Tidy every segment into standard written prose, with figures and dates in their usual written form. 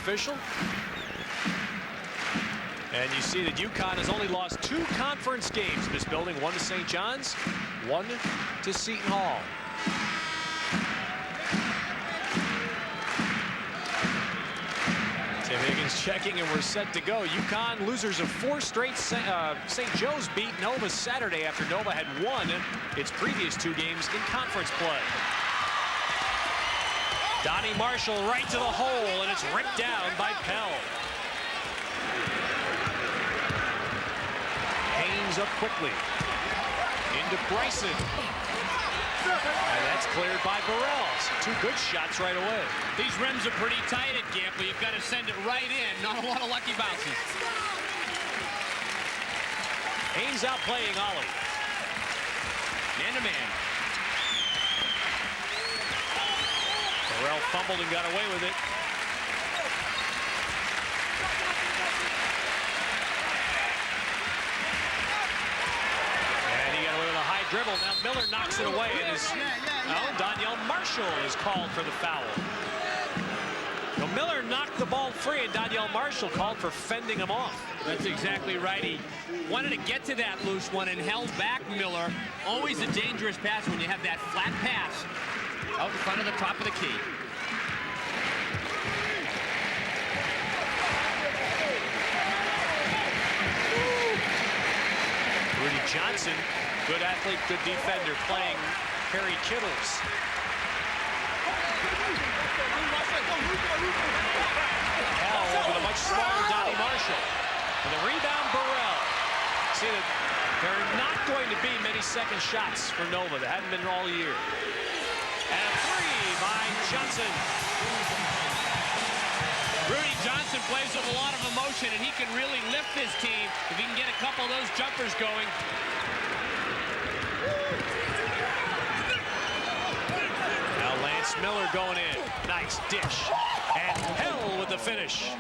official. And you see that UConn has only lost 2 conference games in this building, 1 to St. John's, 1 to Seton Hall. Tim Higgins checking, and we're set to go. UConn, losers of 4 straight. St. Joe's beat Nova Saturday after Nova had won its previous 2 games in conference play. Donnie Marshall right to the hole, and it's ripped down by Pell. Haynes up quickly. Into Bryson. And that's cleared by Burrell. 2 good shots right away. These rims are pretty tight at Gamble. You've got to send it right in. Not a lot of lucky bounces. Haynes outplaying Ollie. Man-to-man. Burrell fumbled and got away with it. And he got away with a high dribble. Now Miller knocks it away. And Danielle Marshall is called for the foul. Well, Miller knocked the ball free, and Danielle Marshall called for fending him off. That's exactly right. He wanted to get to that loose one and held back Miller. Always a dangerous pass when you have that flat pass out in front of the top of the key. Rudy Johnson, good athlete, good defender, playing Harry Kittles. Hell over the much smaller Donnie Marshall. And the rebound, Burrell. See that there are not going to be many second shots for Nova. There haven't been all year. And a 3 by Johnson. Rudy Johnson plays with a lot of emotion, and he can really lift this team if he can get a couple of those jumpers going. Now Lance Miller going in. Nice dish. And Hell with the finish.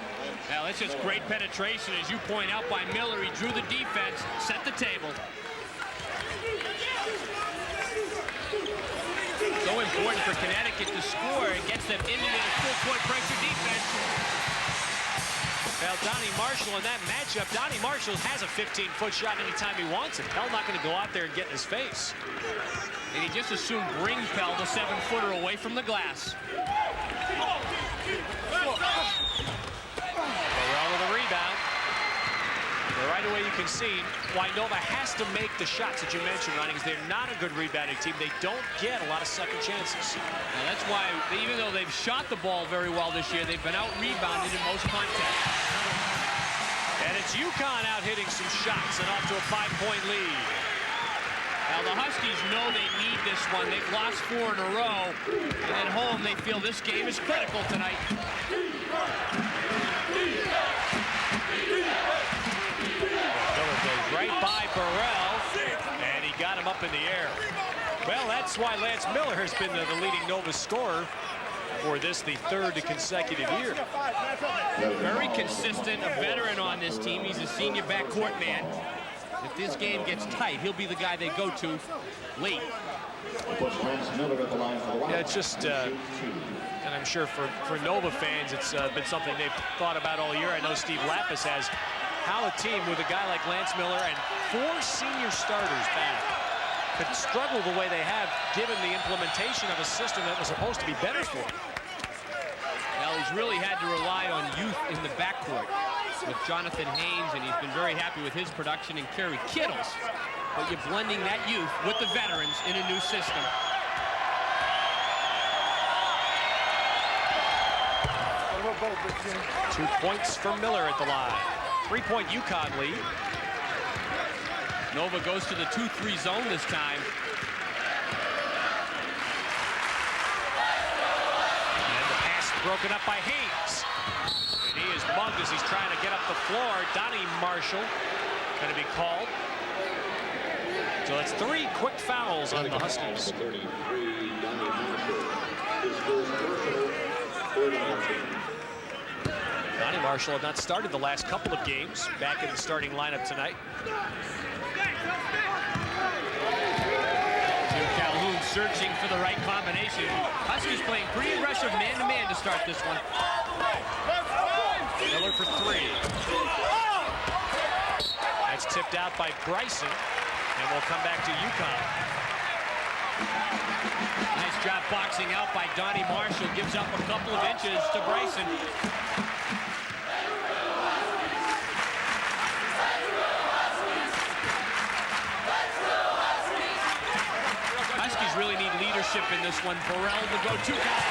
Now that's just great penetration, as you point out, by Miller. He drew the defense, set the table. So important for Connecticut to score. It gets them into the full-court pressure defense. Well, Donnie Marshall in that matchup, Donnie Marshall has a 15-foot shot anytime he wants it. Pell not going to go out there and get in his face. And he just assumed bring Pell, the 7-footer, away from the glass. Burrell with a rebound. Right away you can see why Nova has to make the shots that you mentioned, Ronnie, because they're not a good rebounding team. They don't get a lot of second chances. Now that's why, even though they've shot the ball very well this year, they've been out-rebounded in most contacts. And it's UConn out hitting some shots and off to a 5-point lead. Now the Huskies know they need this one. They've lost 4 in a row. And at home, they feel this game is critical tonight. Goes right by Burrell, and he got him up in the air. Well, that's why Lance Miller has been the leading Nova scorer for this, the 3rd consecutive year. Very consistent, a veteran on this team. He's a senior backcourt man. If this game gets tight, he'll be the guy they go to late. Yeah, it's just, and I'm sure for Nova fans, it's been something they've thought about all year. I know Steve Lapis has. How a team with a guy like Lance Miller and 4 senior starters back could struggle the way they have, given the implementation of a system that was supposed to be better for them. Well, he's really had to rely on youth in the backcourt with Jonathan Haynes, and he's been very happy with his production, and Kerry Kittles. But you're blending that youth with the veterans in a new system. Two points for Miller at the line. 3-point UConn lead. Nova goes to the 2-3 zone this time. And the pass broken up by Haynes. And he is mugged as he's trying to get up the floor. Donnie Marshall going to be called. So it's 3 quick fouls on the Huskies. Donnie Marshall had not started the last couple of games, back in the starting lineup tonight. Calhoun searching for the right combination. Huskies playing pretty aggressive man-to-man to start this one. Tipped out by Bryson, and we'll come back to UConn. Nice job boxing out by Donnie Marshall. Gives up a couple of inches to Bryson. Huskies really need leadership in this one. Burrell, the go-to guy.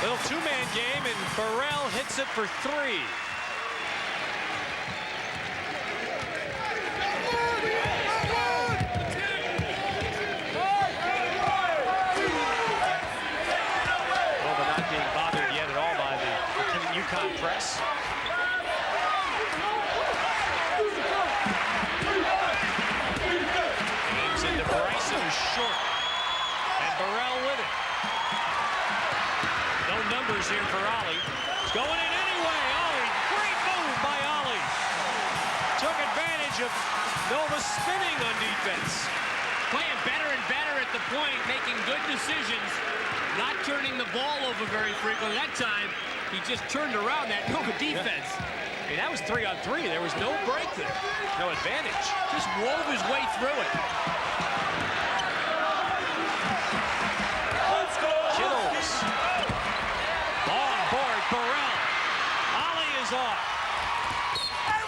Little two-man game, and Burrell hits it for 3. Nova not being bothered yet at all by the UConn press. Games into Bryson, short, and Burrell with it. No numbers here for Ollie. It's going in anyway. Ollie, great move by Ollie. Took advantage of Nova spinning on defense. Playing better and better at the point, making good decisions, not turning the ball over very frequently. That time, he just turned around that Nova defense. I mean, that was 3-on-3. There was no break there. No advantage. Just wove his way through it. Kittles. On board, Burrell. Ollie is off.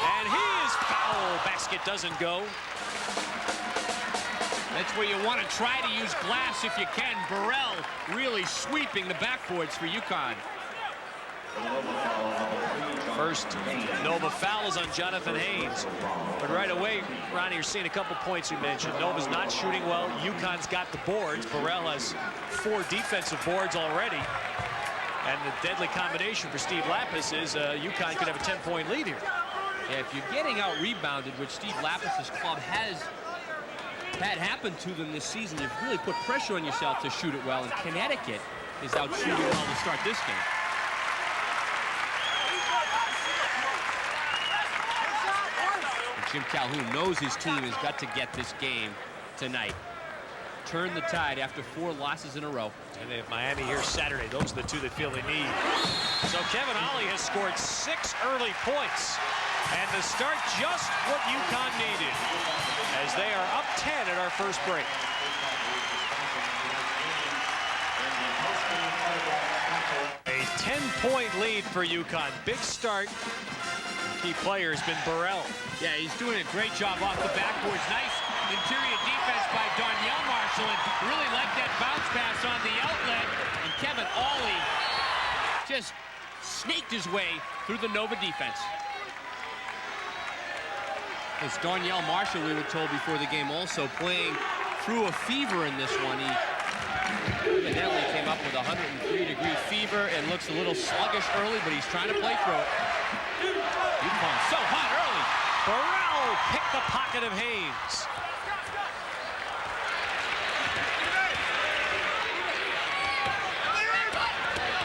And he is foul. Basket doesn't go. That's where you want to try to use glass if you can. Burrell really sweeping the backboards for UConn. First Nova foul is on Jonathan Haynes. But right away, Ronnie, you're seeing a couple points you mentioned. Nova's not shooting well. UConn's got the boards. Burrell has 4 defensive boards already. And the deadly combination for Steve Lapis is UConn could have a 10-point lead here. Yeah, if you're getting out-rebounded, which Steve Lapis's club has had happen to them this season, you've really put pressure on yourself to shoot it well. And Connecticut is out shooting well to start this game. Jim Calhoun knows his team has got to get this game tonight. Turn the tide after 4 losses in a row. And they have Miami here Saturday. Those are the 2 they feel they need. So Kevin Ollie has scored 6 early points. And to start just what UConn needed, as they are up 10 at our first break. A 10-point lead for UConn. Big start. Key player has been Burrell. Yeah, he's doing a great job off the backboards. Nice interior defense by Darnell Marshall, and really like that bounce pass on the outlet. And Kevin Ollie just snaked his way through the Nova defense. It's Darnell Marshall, we were told before the game, also playing through a fever in this one. He evidently came up with a 103-degree fever and looks a little sluggish early, but he's trying to play through it. UConn so hot early. Burrell picked the pocket of Haynes.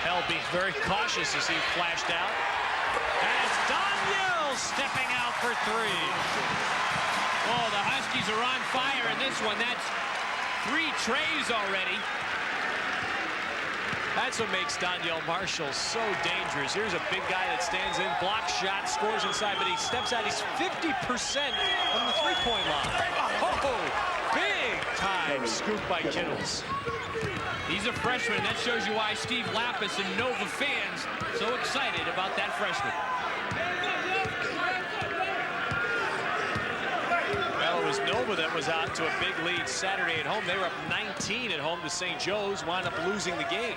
Hell being very cautious as he flashed out. And it's Daniel stepping out for 3. Oh, the Huskies are on fire in this one. That's 3 trays already. That's what makes Daniel Marshall so dangerous. Here's a big guy that stands in, blocks shot, scores inside, but he steps out. He's 50% from the 3-point line. Oh, big time scoop by Kittles. He's a freshman. That shows you why Steve Lapis and Nova fans so excited about that freshman. Well, it was Nova that was out to a big lead Saturday at home. They were up 19 at home to St. Joe's, wound up losing the game.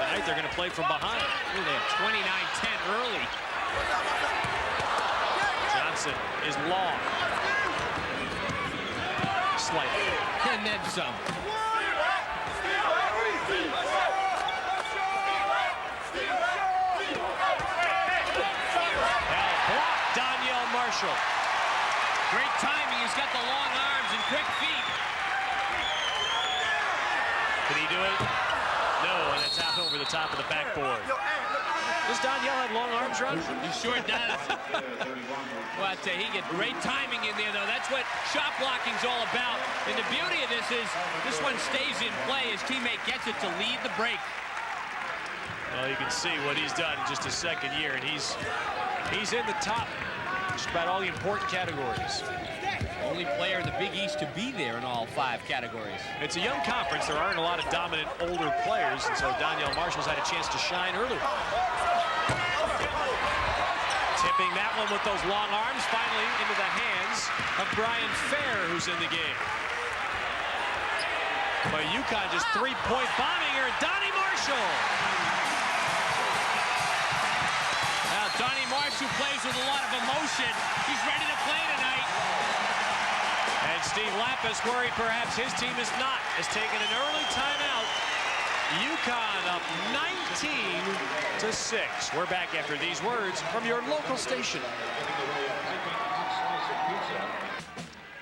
Tonight they're going to play from behind. Ooh, they have 29-10 early. Johnson is long. Slightly. And then some. Daniel Marshall. Great timing. He's got the long arms and quick feet. Did he do it? No, and it's out over the top of the backboard. Does Daniel have long arms, Ron? He sure does. Well, I tell you, he gets great timing in there, though. That's what shot blocking's all about. And the beauty of this is this one stays in play. His teammate gets it to lead the break. Well, you can see what he's done in just his second year, and he's He's in the top, just about all the important categories. Only player in the Big East to be there in all 5 categories. It's a young conference. There aren't a lot of dominant older players, and so Donyell Marshall's had a chance to shine early. Tipping that one with those long arms, finally into the hands of Brian Fair, who's in the game. But UConn just 3-point bombing here. Donnie Marshall. Now Donnie Marshall plays with a lot of emotion. He's ready to play tonight. And Steve Lapis worried perhaps his team is not, has taken an early timeout. UConn up 19-6. We're back after these words from your local station.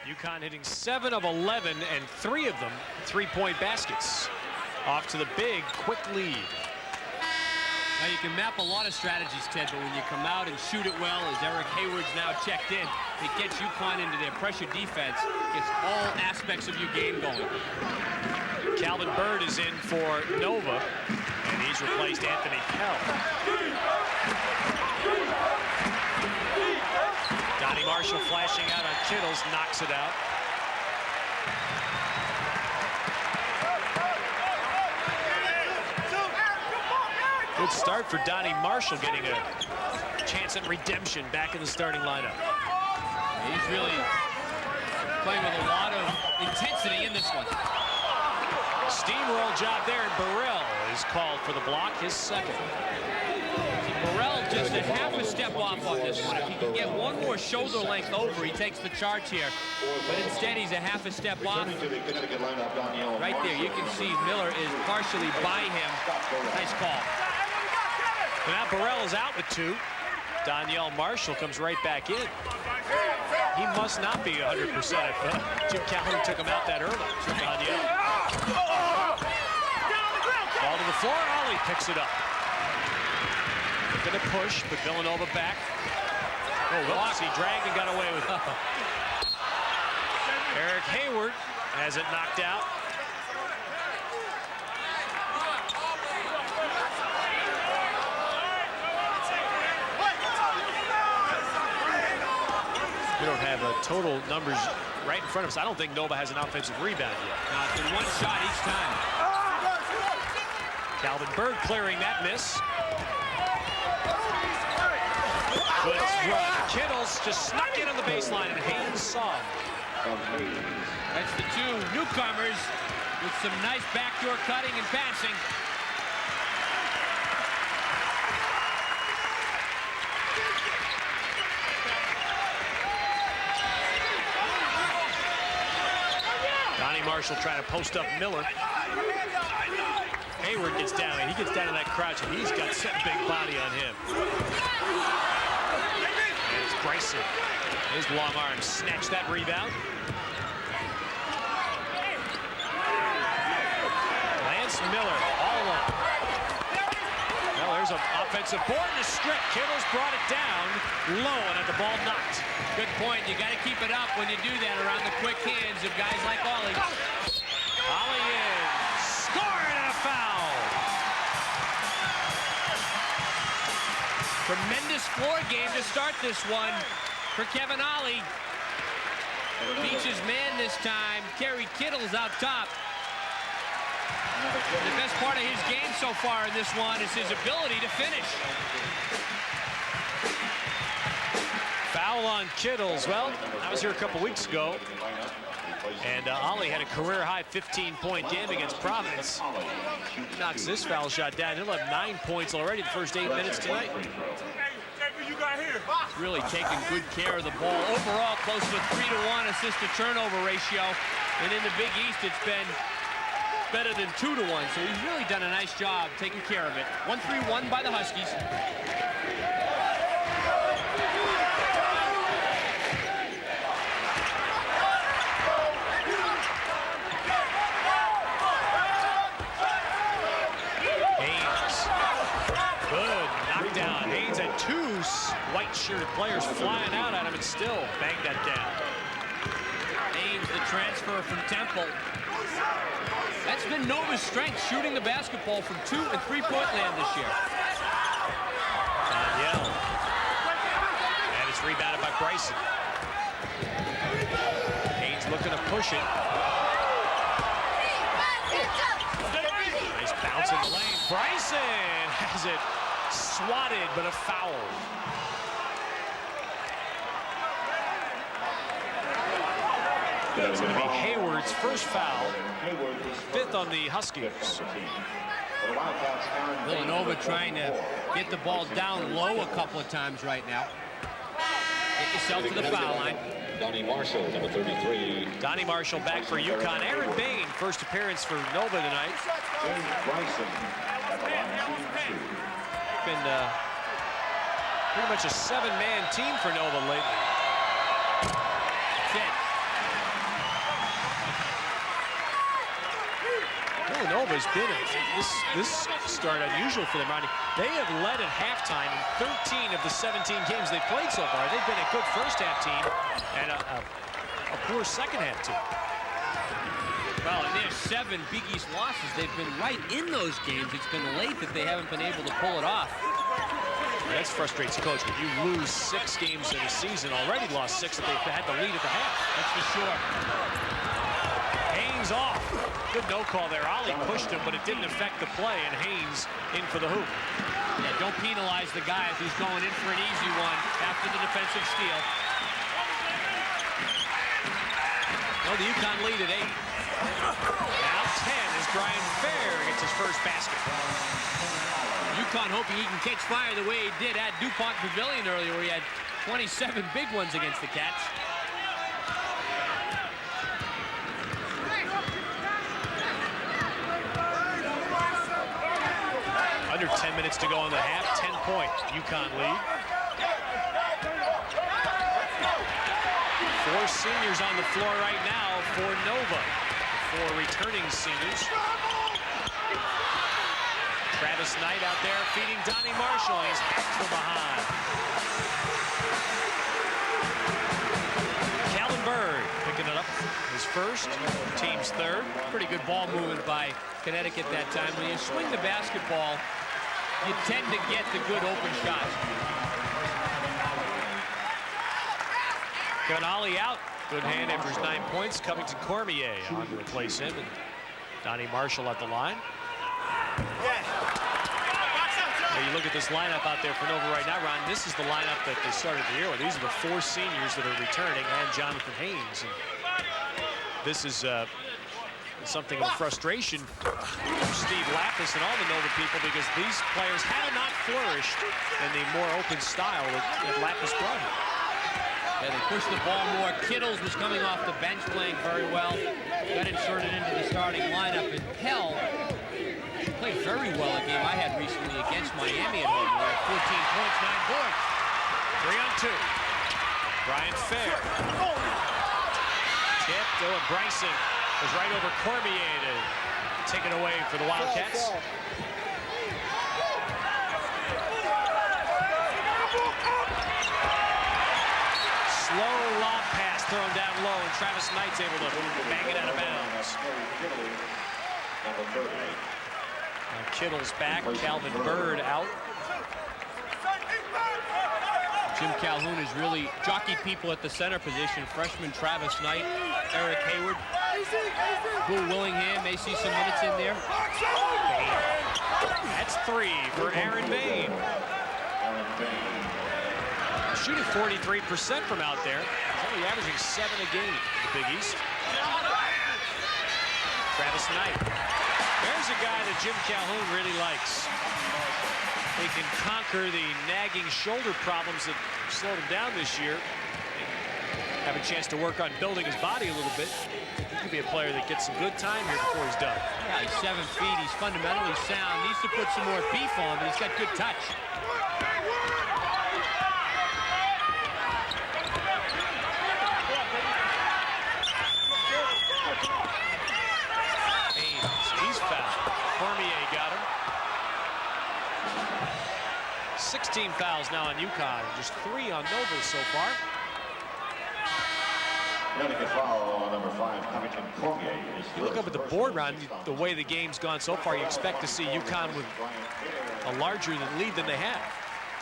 UConn hitting 7 of 11 and 3 of them 3-point baskets. Off to the big, quick lead. Now you can map a lot of strategies, Ted, but when you come out and shoot it well, as Eric Hayward's now checked in, it gets UConn into their pressure defense, gets all aspects of your game going. Calvin Bird is in for Nova, and he's replaced Anthony Pell. Donnie Marshall flashing out on Kittles, knocks it out. Good start for Donnie Marshall, getting a chance at redemption back in the starting lineup. He's really playing with a lot of intensity in this one. Steamroll job there, and Burrell is called for the block, his second. Burrell just a half a step off on this one. If he can get one more shoulder length over, he takes the charge here. But instead, he's a half a step off. Right there, you can see Miller is partially by him. Nice call. But now Burrell is out with 2. Donyell Marshall comes right back in. He must not be 100% if Jim Calhoun took him out that early. Donyell. Ball to the floor, Ollie picks it up. They're gonna push, but Villanova back. Oh, whoops, he dragged and got away with it. Eric Hayward has it knocked out. We don't have total numbers right in front of us. I don't think Nova has an offensive rebound yet. No, it's been one shot each time. Calvin Bird clearing that miss. Good run. Kittles just snuck in on the baseline, and Haynes saw him. That's the 2 newcomers with some nice backdoor cutting and passing. Donnie Marshall trying to post up Miller. Hayward gets down, and he gets down to that crouch, and he's got such a big body on him. And it's Bryson. His long arms snatch that rebound. Lance Miller all alone. Well, there's an offensive board in the strip. Kittles brought it down low and had the ball knocked. Good point. You got to keep it up when you do that around the quick hands of guys like Ollie. Ollie in. Scored and a foul. Tremendous floor game to start this one for Kevin Ollie. Beats his man this time. Kerry Kittles out top. The best part of his game so far in this one is his ability to finish. Foul on Kittles. Well, I was here a couple weeks ago, and Ollie had a career-high 15-point game against Providence. Knocks this foul shot down. He'll have 9 points already the first 8 minutes tonight. Really taking good care of the ball. Overall, close to 3-to-1 assist-to-turnover ratio. And in the Big East, it's been better than 2-to-1. So he's really done a nice job taking care of it. 1-3-1 by the Huskies. Haynes had 2 white-shirted players flying out at him and still banged that down. Haynes, the transfer from Temple. That's been Nova's strength, shooting the basketball from 2- and 3-point land this year. Donyell Bryson. Haynes looking to push it. Nice bounce in the lane. Bryson has it swatted, but a foul. It's going to be Hayward's first foul, 5th on the Huskies. Villanova trying to get the ball down low a couple of times right now. Get yourself to the foul line. Donnie Marshall, number 33. Donnie Marshall back for UConn. Aaron Bain, first appearance for Nova tonight. Been pretty much a 7-man team for Nova lately. That's it. Villanova's been this start unusual for them, Ronnie. They have led at halftime in 13 of the 17 games they've played so far. They've been a good first-half team and a poor second-half team. Well, in their 7 Big East losses, they've been right in those games. It's been late that they haven't been able to pull it off. That frustrates coach when you lose 6 games in a season. Already lost 6 that they've had the lead at the half. That's for sure. Haynes off. Good no call there. Ollie pushed him, but it didn't affect the play, and Haynes in for the hoop. Yeah, don't penalize the guy who's going in for an easy one after the defensive steal. No, the UConn lead at 8. Now 10 as Brian Fair gets his first basket. UConn hoping he can catch fire the way he did at DuPont Pavilion earlier, where he had 27 big ones against the Cats. Under 10 minutes to go in the half, 10-point UConn lead. 4 seniors on the floor right now for Nova. The 4 returning seniors. Travis Knight out there feeding Donnie Marshall. He's hacked from behind. Calvin Bird picking it up. His first, team's 3rd. Pretty good ball movement by Connecticut that time. When you swing the basketball, you tend to get the good open shots. Got Ollie out. Good hand after his 9 points. Covington Cormier on to replace him. And Donnie Marshall at the line. Now you look at this lineup out there for Nova right now, Ron. This is the lineup that they started the year with. These are the 4 seniors that are returning and Jonathan Haynes. And this is something of frustration for Steve Lapis and all the Nova people, because these players have not flourished in the more open style that Lapis brought him. Yeah, they pushed the ball more. Kittles was coming off the bench playing very well. Got inserted into the starting lineup. And Pell played very well a game I had recently against Miami at home. 14 points, 9 boards. 3 on 2. Brian Fair. Tipped, and Bryson was right over Cormier to take it away for the Wildcats. Slow lob pass thrown down low, and Travis Knight's able to bang it out of bounds. Now Kittle's back, Calvin Bird out. Jim Calhoun has really jockeyed people at the center position. Freshman Travis Knight, Eric Hayward, Boo Willingham may see some minutes in there. That's 3 for Aaron Bain. Shooting 43% from out there. He's only averaging 7 a game in the Big East. Travis Knight. There's a guy that Jim Calhoun really likes. He can conquer the nagging shoulder problems that slowed him down this year. Have a chance to work on building his body a little bit. He could be a player that gets some good time here before he's done. Yeah, he's 7 feet. He's fundamentally sound. Needs to put some more beef on, but he's got good touch. He's fouled. Cormier got him. 16 fouls now on UConn. Just 3 on Nova so far. Foul, number 5, Covington Cormier. You look up at the board, Ron, the way the game's gone so far, you expect to see UConn with a larger lead than they have.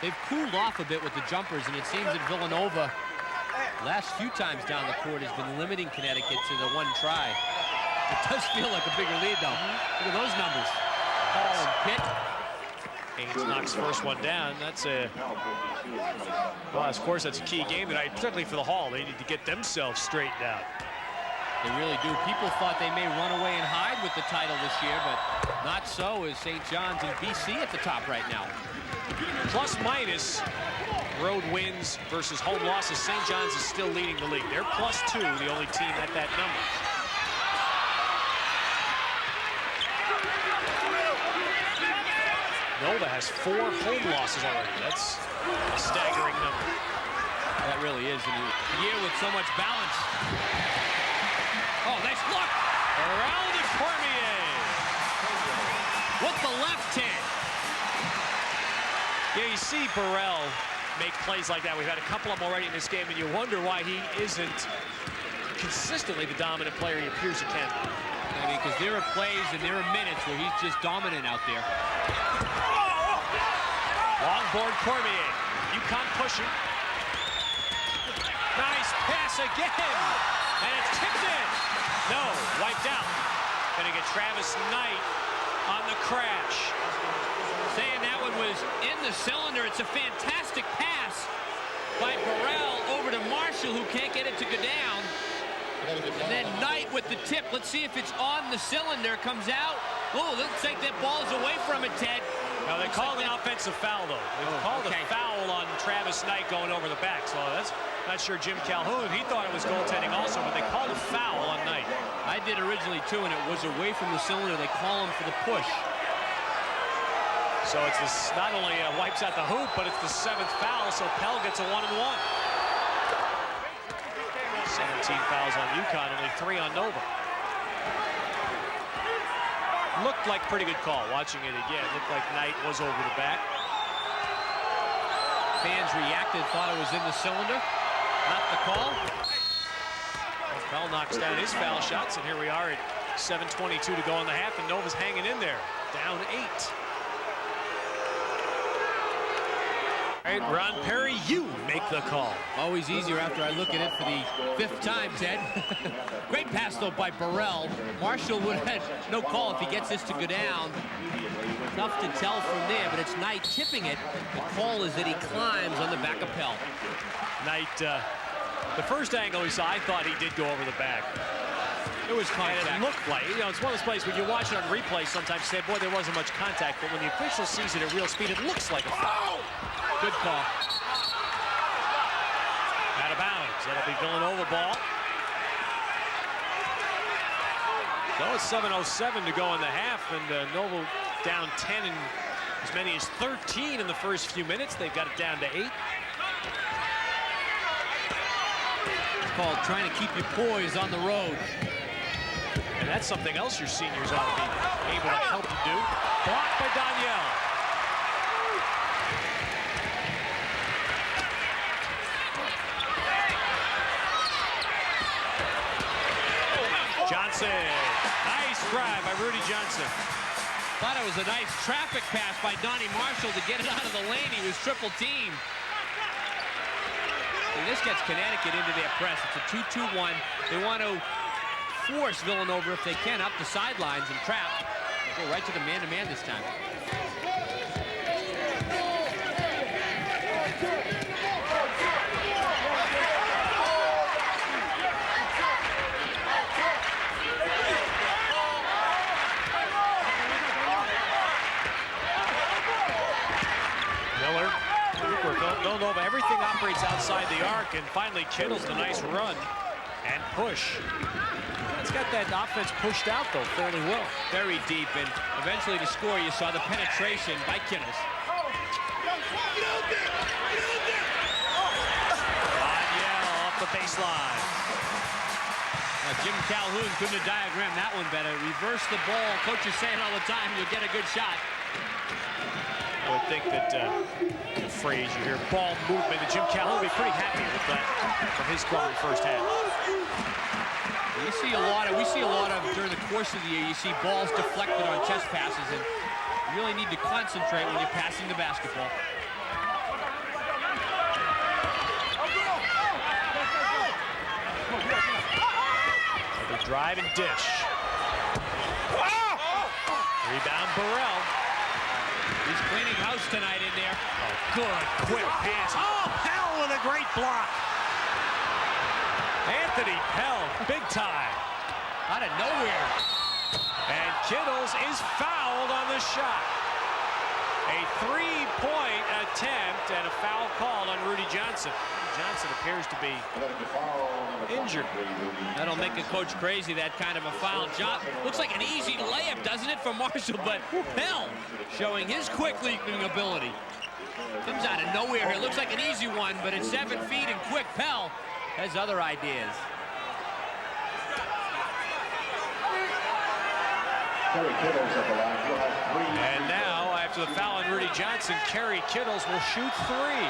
They've cooled off a bit with the jumpers, and it seems that Villanova Last few times down the court has been limiting Connecticut to the one try. It does feel like a bigger lead, though. Look at those numbers. Hall and Pitt. Haynes knocks first one down. That's a, well, of course, that's a key game tonight, particularly for the Hall. They need to get themselves straightened out. They really do. People thought they may run away and hide with the title this year, but not so, as St. John's and BC at the top right now. Plus minus road wins versus home losses. St. John's is still leading the league. They're +2, the only team at that number. Nova has 4 home losses already. That's a staggering number. That really is. In a year with so much balance. Oh, nice look. Around the Cormier. With the left hand. Yeah, you see Burrell make plays like that. We've had a couple of them already in this game, and you wonder why he isn't consistently the dominant player he appears he can. I mean, because there are plays and there are minutes where he's just dominant out there. Long board Cormier. UConn pushing. Nice pass again. And it's tipped in. No, wiped out. Gonna get Travis Knight on the crash. Saying that one was in the cylinder. It's a fantastic pass by Burrell over to Marshall, who can't get it to go down. And then Knight with the tip. Let's see if it's on the cylinder. Comes out. Oh, looks like that ball's away from it, Ted. Now, they called an offensive foul, though. They called a foul on Travis Knight going over the back. So that's not sure Jim Calhoun. He thought it was goaltending also, but they called a foul on Knight. I did originally, too, and it was away from the cylinder. They call him for the push. So it's this, not only wipes out the hoop, but it's the 7th foul, so Pell gets a 1-and-1. 17 fouls on UConn, only 3 on Nova. Looked like pretty good call. Watching it again, looked like Knight was over the back. Fans reacted, thought it was in the cylinder. Not the call. Well, Pell knocks down his foul shots, and here we are at 7:22 to go in the half, and Nova's hanging in there, down 8. All right, Ron Perry, you make the call. Always easier after I look at it for the 5th time, Ted. Great pass, though, by Burrell. Marshall would have had no call if he gets this to go down. Tough to tell from there, but it's Knight tipping it. The call is that he climbs on the back of Pell. Knight, the first angle we saw, I thought he did go over the back. It was contact. And it looked like, you know, it's one of those plays when you watch it on replay, sometimes you say, boy, there wasn't much contact, but when the official sees it at real speed, it looks like a foul. Good call. Out of bounds. That'll be Villanova ball. So it's 7:07 to go in the half, and Nova down 10 and as many as 13 in the first few minutes. They've got it down to 8. It's called trying to keep you poised on the road. And that's something else your seniors ought to be able to help you do. Blocked by Danielle. Johnson. Nice drive by Rudy Johnson. Thought it was a nice traffic pass by Donnie Marshall to get it out of the lane. He was triple teamed. And this gets Connecticut into their press. It's a 2-2-1. They want to force Villanova, if they can, up the sidelines and trap. They'll go right to the man-to-man this time. Villanova, everything operates outside the arc, and finally Kittle's a nice run and push. It's got that offense pushed out, though, fairly well. Very deep, and eventually to score, you saw the penetration by Kittles. Danielle off the baseline. Jim Calhoun couldn't have diagrammed that one better. Reverse the ball. Coach is saying all the time, you'll get a good shot. I would think that the phrase you hear, ball movement, and Jim Calhoun would be pretty happy with that from his scoring first half. We see a lot of during the course of the year, you see balls deflected on chest passes, and you really need to concentrate when you're passing the basketball. drive and dish. Rebound Burrell. He's cleaning house tonight in there. Oh, good, quick pass. Oh, Pell with a great block. Anthony Pell, big time. Out of nowhere. And Kittles is fouled on the shot. A three-point attempt and a foul called on Rudy Johnson. Johnson appears to be injured. That'll make a coach crazy, that kind of a foul. Looks like an easy layup, doesn't it, for Marshall? But Pell showing his quick leaping ability. Comes out of nowhere here. Looks like an easy one, but at 7 feet and quick, Pell has other ideas. And now, after the foul on Rudy Johnson, Kerry Kittles will shoot three.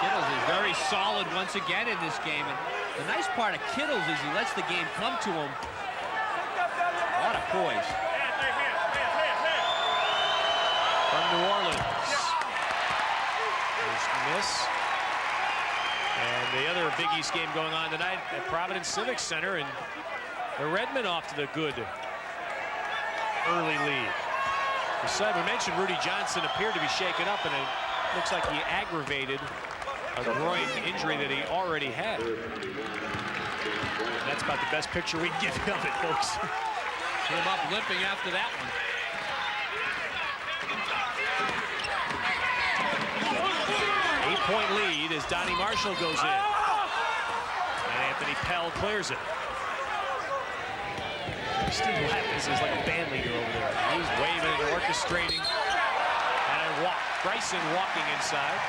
Kittles is very solid once again in this game. And the nice part of Kittles is he lets the game come to him. A lot of poise. From New Orleans. First miss. And the other Big East game going on tonight at Providence Civic Center, and the Redmen off to the good early lead. We mentioned Rudy Johnson appeared to be shaken up, and it looks like he aggravated a groin injury that he already had. And that's about the best picture we can give you of it, folks. Came up limping after that one. Eight-point lead as Donnie Marshall goes in. And Anthony Pell clears it. Steve Lapis is like a band leader over there. He's waving and orchestrating. And Bryson walking inside.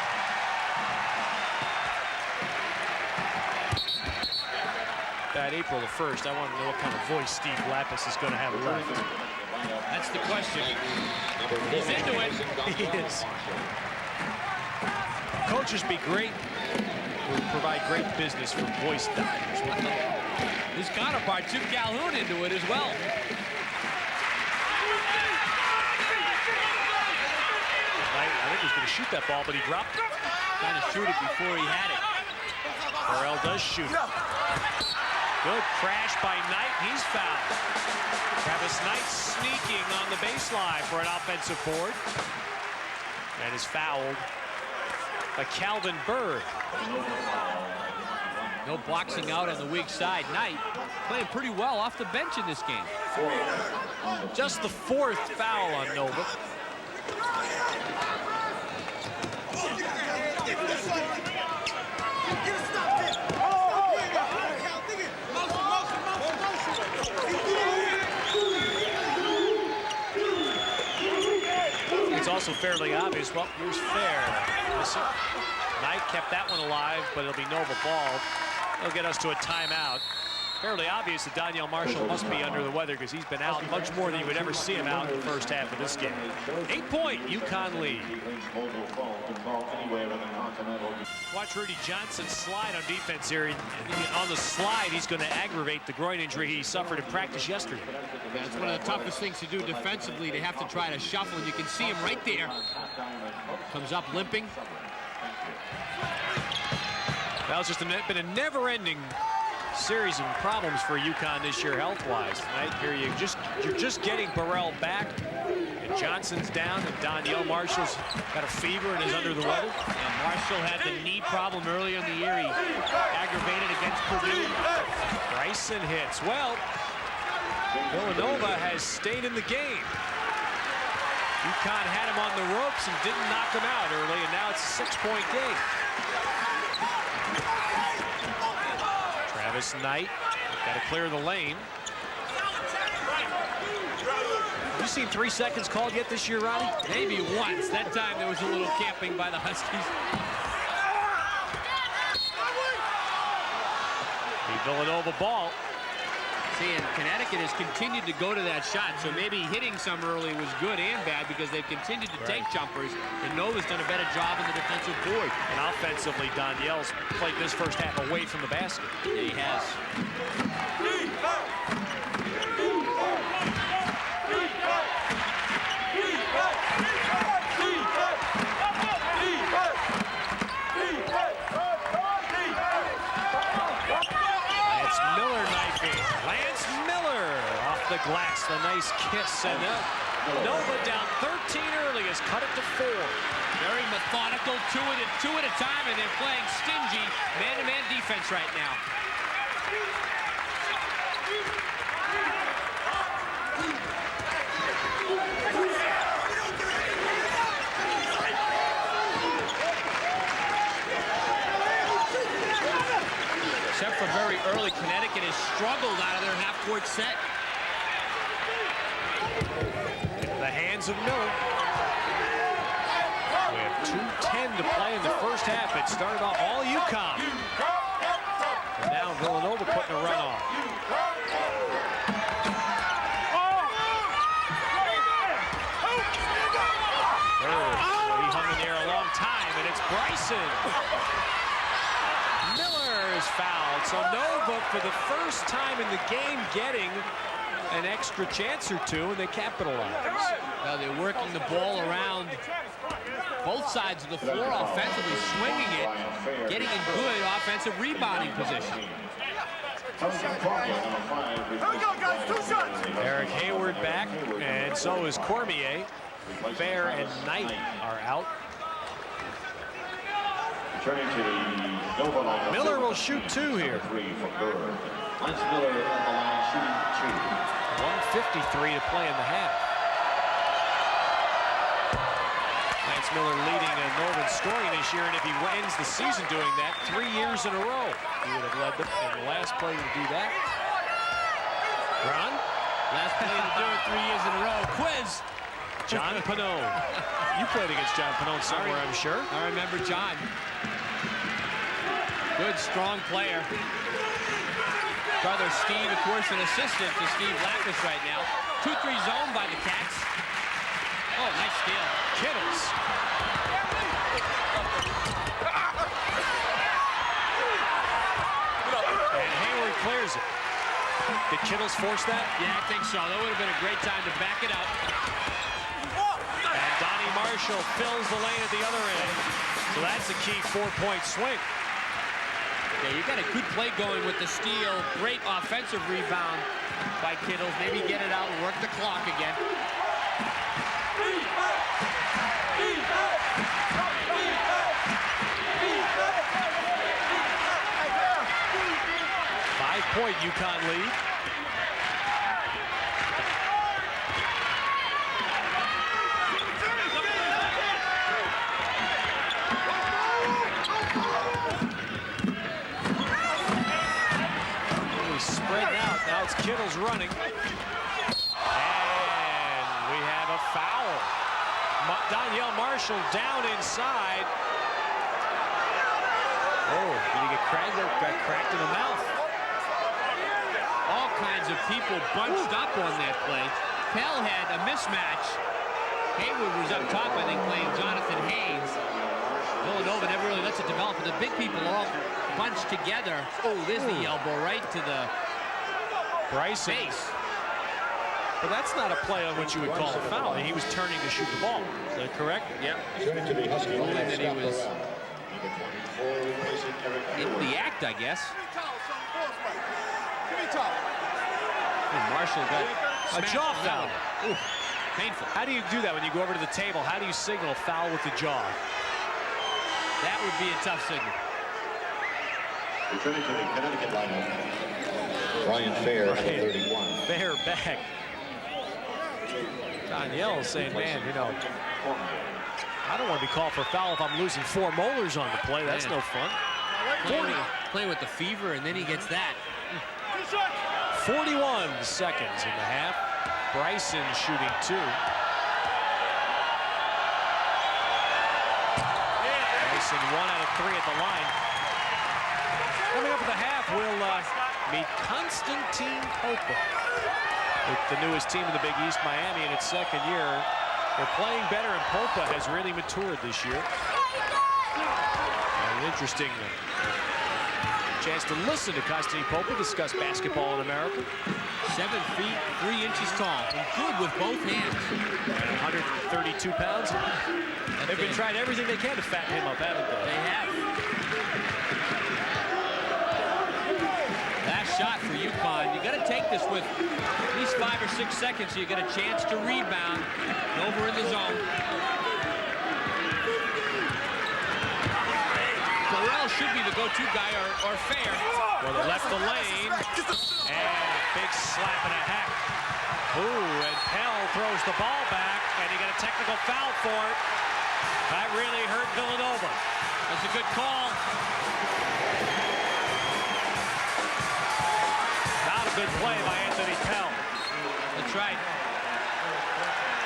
That April the 1st, I want to know what kind of voice Steve Lapis is going to have left. That's the question. He's into it. He is. Coaches be great, will provide great business for voice doctors. His counterpart, Jim Calhoun, into it as well. I think he was going to shoot that ball, but he dropped it. Trying to shoot it before he had it. Burrell does shoot it. Good crash by Knight. He's fouled. Travis Knight sneaking on the baseline for an offensive board. And is fouled by Calvin Bird. No boxing out on the weak side. Knight playing pretty well off the bench in this game. Just the 4th foul on Nova. It's also fairly obvious. Well, here's fair. Knight kept that one alive, but it'll be Nova ball. They'll get us to a timeout. Fairly obvious that Donyell Marshall must be under the weather because he's been out much more than you would ever see him out in the first half of this game. 8-point UConn lead. Watch Rudy Johnson slide on defense here. On the slide, he's going to aggravate the groin injury he suffered in practice yesterday. That's one of the toughest things to do defensively, to have to try to shuffle, and you can see him right there. Comes up limping. Well, it's just been a never-ending series of problems for UConn this year health-wise. Tonight, here you're just getting Burrell back, and Johnson's down, and Donyell Marshall's got a fever and is under the weather. And Marshall had the knee problem earlier in the year. He aggravated against Purdue. Bryson hits. Well, Villanova has stayed in the game. UConn had him on the ropes and didn't knock him out early, and now it's a 6-point game. Travis Knight got to clear the lane. Have you seen 3 seconds called yet this year, Ronnie? Maybe once. That time there was a little camping by the Huskies. The Villanova ball. See, and Connecticut has continued to go to that shot, so maybe hitting some early was good and bad because they've continued to take jumpers, and Nova's done a better job in the defensive board. And offensively, Donyell's played this first half away from the basket. Yeah, he has. nice kiss. And Nova down 13 early has cut it to 4. Very methodical, two at a time, and they're playing stingy man-to-man defense right now. Except for very early, Connecticut has struggled out of their half-court set. The hands of Miller. We have 2:10 to play in the first half. It started off all UConn. And now Villanova putting a run on. He hung in there a long time, and it's Bryson. Miller is fouled. So Nova, for the first time in the game, getting an extra chance or two, and they capitalize. Now they're working the ball around both sides of the floor offensively, swinging it, getting in good offensive rebounding position. Eric Hayward back, and so is Cormier. Fair and Knight are out. Miller will shoot 2 here. Lance Miller on the line shooting 1:53 to play in the half. Lance Miller leading Nova in scoring this year, and if he ends the season doing that 3 years in a row, he would have led them in the last play to do that. Ron? Last play to do it 3 years in a row. Quiz. John Pannone. You played against John Pannone somewhere, I'm sure. I remember John. Good, strong player. Brother Steve, of course, an assistant to Steve Lapis right now. 2-3 zone by the Cats. Oh, nice steal. Kittles. And Hayward clears it. Did Kittles force that? Yeah, I think so. That would have been a great time to back it up. And Donnie Marshall fills the lane at the other end. So that's a key 4-point swing. Yeah, you got a good play going with the steal. Great offensive rebound by Kittles. Maybe get it out and work the clock again. Five-point UConn lead. Spreading out. Now it's Kittles running. And we have a foul. Danielle Marshall down inside. Oh, did he get cracked? Got cracked in the mouth. All kinds of people bunched up on that play. Pell had a mismatch. Hayward was up top, I think, playing Jonathan Haynes. Villanova never really lets it develop, but the big people all bunched together. Oh, there's the elbow right to the Bryson. face. But that's not a play on which you would call a foul. He was turning to shoot the ball. Is that correct? Yep. Only that he was in the act, I guess. And Marshall got A jaw foul. Ooh, painful. How do you do that when you go over to the table? How do you signal foul with the jaw? That would be a tough signal. Returning to the Connecticut lineup, Ryan Fair at 31. Fair back. Danielle saying, man, you know, I don't want to be called for foul if I'm losing 4 molars on the play. That's no fun. Playing with the fever, and then he gets that. 41 seconds in the half. Bryson shooting 2. Bryson 1 out of 3 at the line. Coming up at the half, we'll meet Constantine Popa with the newest team in the Big East, Miami, in its 2nd year. They're playing better, and Popa has really matured this year. An interesting chance to listen to Constantine Popa discuss basketball in America. 7 feet, 3 inches tall, and good with both hands. And 132 pounds. They've been trying everything they can to fatten him up, haven't they? They have. Last shot for UConn. You got to take this with at least 5 or 6 seconds so you get a chance to rebound. Over in the zone. Burrell should be the go-to guy or Fair. Well, they left the lane. And big slap and a hack. Ooh, and Pell throws the ball back, and he got a technical foul for it. That really hurt Villanova. That's a good call. Not a good play by Anthony Pell. That's right.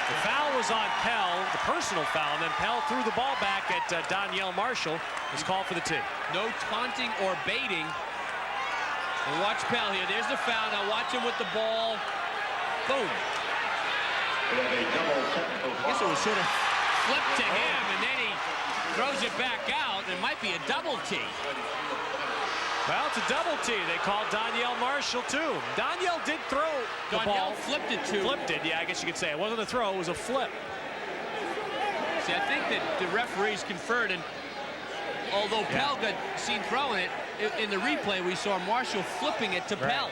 The foul was on Pell, the personal foul, and then Pell threw the ball back at Donyell Marshall. Was called for the tee. No taunting or baiting. And watch Pell here. There's the foul. Now watch him with the ball. Boom. I guess it was sort of flipped to him, and then he throws it back out. It might be a double tee. Well, it's a double tee. They called Donyell Marshall, too. Donyell did throw the ball. Flipped it, too. Flipped it, yeah, I guess you could say. It wasn't a throw, it was a flip. See, I think that the referees conferred, and although Pell got seen throwing it, in the replay we saw Marshall flipping it to Pell.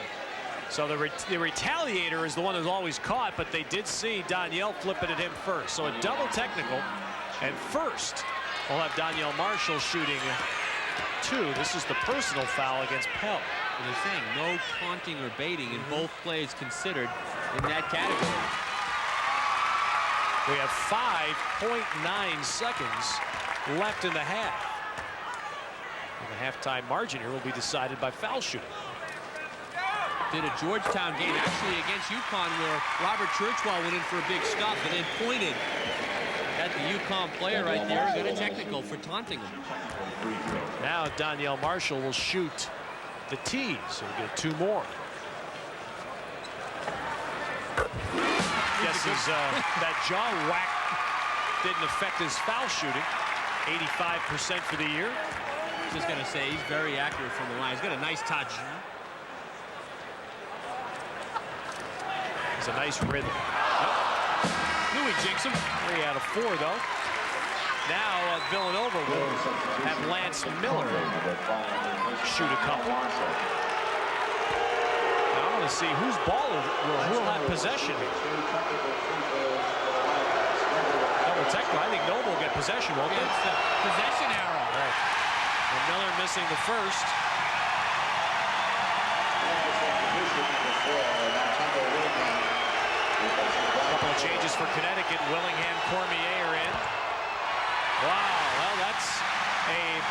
So the retaliator is the one who's always caught, but they did see Donyell flipping at him first. So a double technical, and first we'll have Donyell Marshall shooting 2. This is the personal foul against Pell. And they're saying no taunting or baiting in both plays considered in that category. We have 5.9 seconds left in the half. And the halftime margin here will be decided by foul shooting. Did a Georgetown game actually against UConn where Robert Churchwell went in for a big stuff and then pointed at the UConn player right there. Got a technical for taunting him. Now Donyell Marshall will shoot the tee, so we'll get 2 more. Guess that jaw whack didn't affect his foul shooting. 85% for the year. Just gonna say he's very accurate from the line. He's got a nice touch. It's a nice rhythm. Knew he'd jinx him. 3 out of 4, though. Now Villanova will have Lance Miller shoot a couple. Now I want to see whose ball will have possession here. Double technical. I think Nova will get possession, won't they? It's the possession arrow. Right. And Miller missing the first. A couple of changes for Connecticut. Willingham, Cormier are in. Wow, well, that's a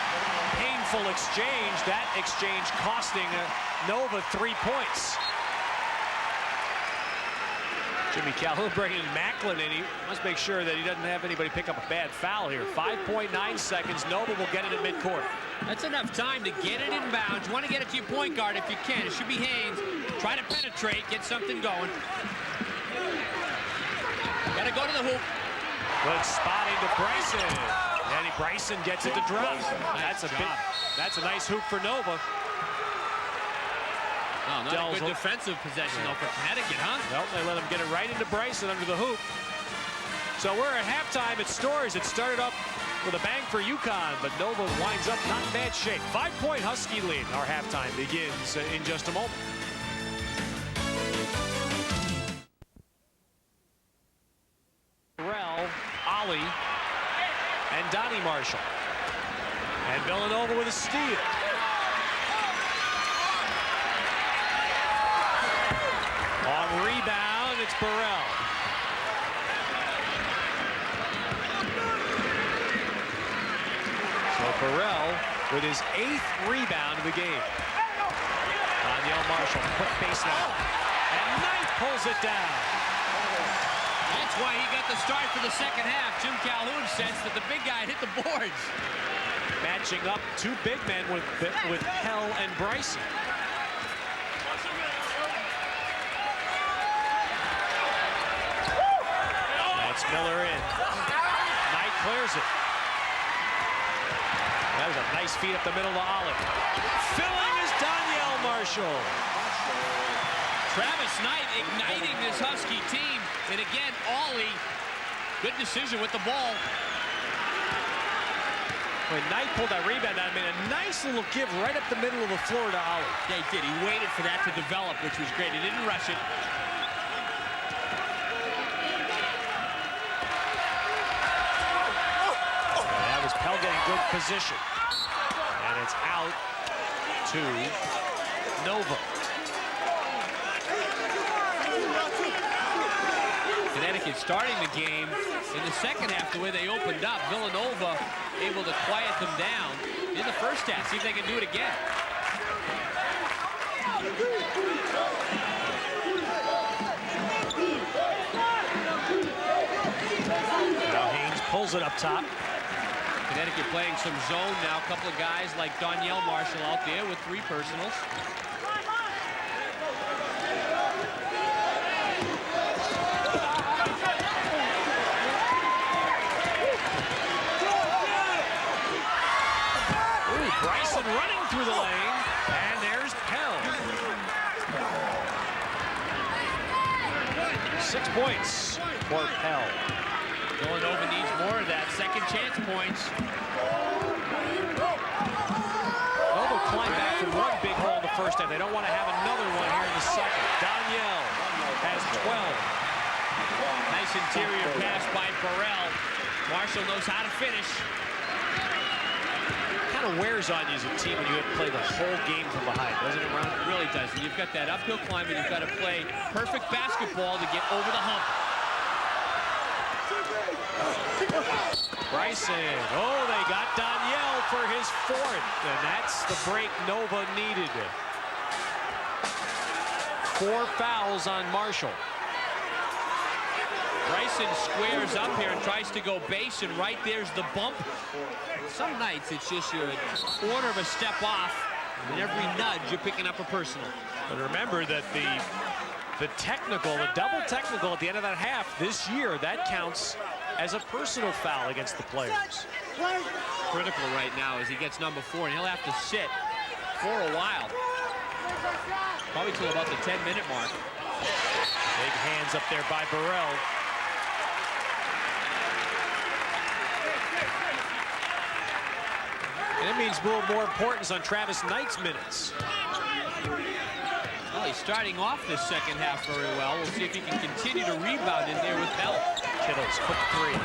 painful exchange. That exchange costing Nova 3 points. Jimmy Calhoun bringing in Macklin, and he must make sure that he doesn't have anybody pick up a bad foul here. 5.9 seconds. Nova will get it at midcourt. That's enough time to get it in bounds. You want to get it to your point guard if you can. It should be Haynes. Try to penetrate, get something going. Got to go to the hoop. Good spotting to Bryson. And Bryson gets it to drop. That's a nice hoop for Nova. Oh, not a good defensive possession, though, for Connecticut, huh? Well, they let him get it right into Bryson under the hoop. So we're at halftime at Storrs. It started up with a bang for UConn, but Nova winds up not in bad shape. 5-point Husky lead. Our halftime begins in just a moment. Ollie and Donnie Marshall. And Villanova with a steal. On rebound, it's Burrell. So Burrell with his 8th rebound of the game. Donyell Marshall, quick baseline. And Knight pulls it down. That's why he got the start for the second half. Jim Calhoun sensed that the big guy hit the boards. Matching up 2 big men with Pell and Bryson. That's Miller in. Knight clears it. That was a nice feed up the middle to Olive. Filling is Donyell Marshall. Travis Knight igniting this Husky team. And again, Ollie, good decision with the ball. When Knight pulled that rebound out, made a nice little give right up the middle of the floor to Ollie. Yeah, he did. He waited for that to develop, which was great. He didn't rush it. And that was Pell getting good position. And it's out to Nova. Connecticut starting the game in the second half the way they opened up. Villanova able to quiet them down in the first half. See if they can do it again. Now Haynes pulls it up top. Connecticut playing some zone now. A couple of guys like Danielle Marshall out there with 3 personals. Bryson running through the lane, and there's Pell. 6 points for Pell. Villanova needs more of that. Second chance points. Nova climbed back from one big hole in the first half. They don't want to have another one here in the second. Danielle has 12. Nice interior pass by Burrell. Marshall knows how to finish. Kind of wears on you as a team when you have to play the whole game from behind, doesn't it, Ron? It really does. And you've got that uphill climb, and you've got to play perfect basketball to get over the hump. Bryson, oh, they got Danielle for his 4th, and that's the break Nova needed. 4 fouls on Marshall. Bryson squares up here and tries to go base, and right there's the bump. Some nights it's just you're a quarter of a step off, and every nudge you're picking up a personal. But remember that the technical, the double technical at the end of that half this year, that counts as a personal foul against the players. Critical right now as he gets number 4, and he'll have to sit for a while. Probably till about the 10-minute mark. Big hands up there by Burrell. And it means a little more importance on Travis Knight's minutes. Well, he's starting off this second half very well. We'll see if he can continue to rebound in there with help. Kittles, quick 3. And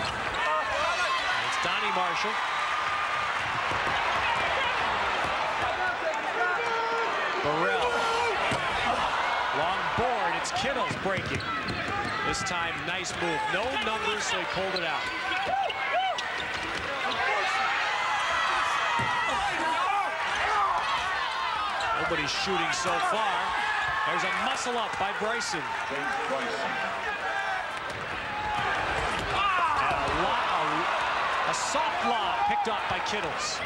it's Donnie Marshall. Burrell. Long board, it's Kittles breaking. This time, nice move. No numbers, so he pulled it out. Nobody's shooting so far. There's a muscle up by Bryson. And a soft lob picked off by Kittles.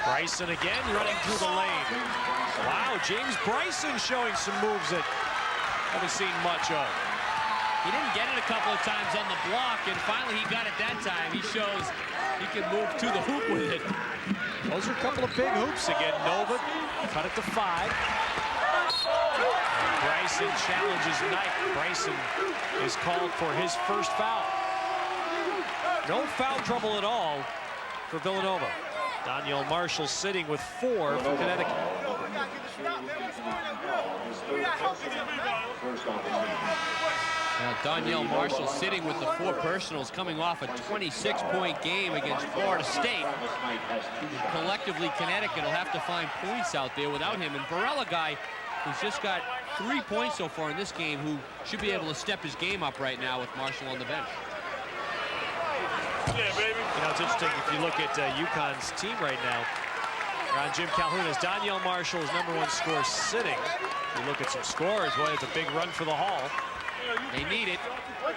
Bryson again running through the lane. Wow, James Bryson showing some moves that haven't seen much of. He didn't get it a couple of times on the block, and finally he got it that time. He shows he can move to the hoop with it. Those are a couple of big hoops again. Nova cut it to 5. And Bryson challenges Knight. Bryson is called for his first foul. No foul trouble at all for Villanova. Danielle Marshall sitting with 4 for Connecticut. Now Danielle Marshall sitting with the 4 personals, coming off a 26-point game against Florida State. Collectively, Connecticut will have to find points out there without him. And Burrell, a guy who's just got 3 points so far in this game, who should be able to step his game up right now with Marshall on the bench. Yeah, baby. You know, it's interesting if you look at UConn's team right now. Around Jim Calhoun as Danielle Marshall is #1 scorer sitting. You look at some scores, boy, it's a big run for the Hall. They need it. I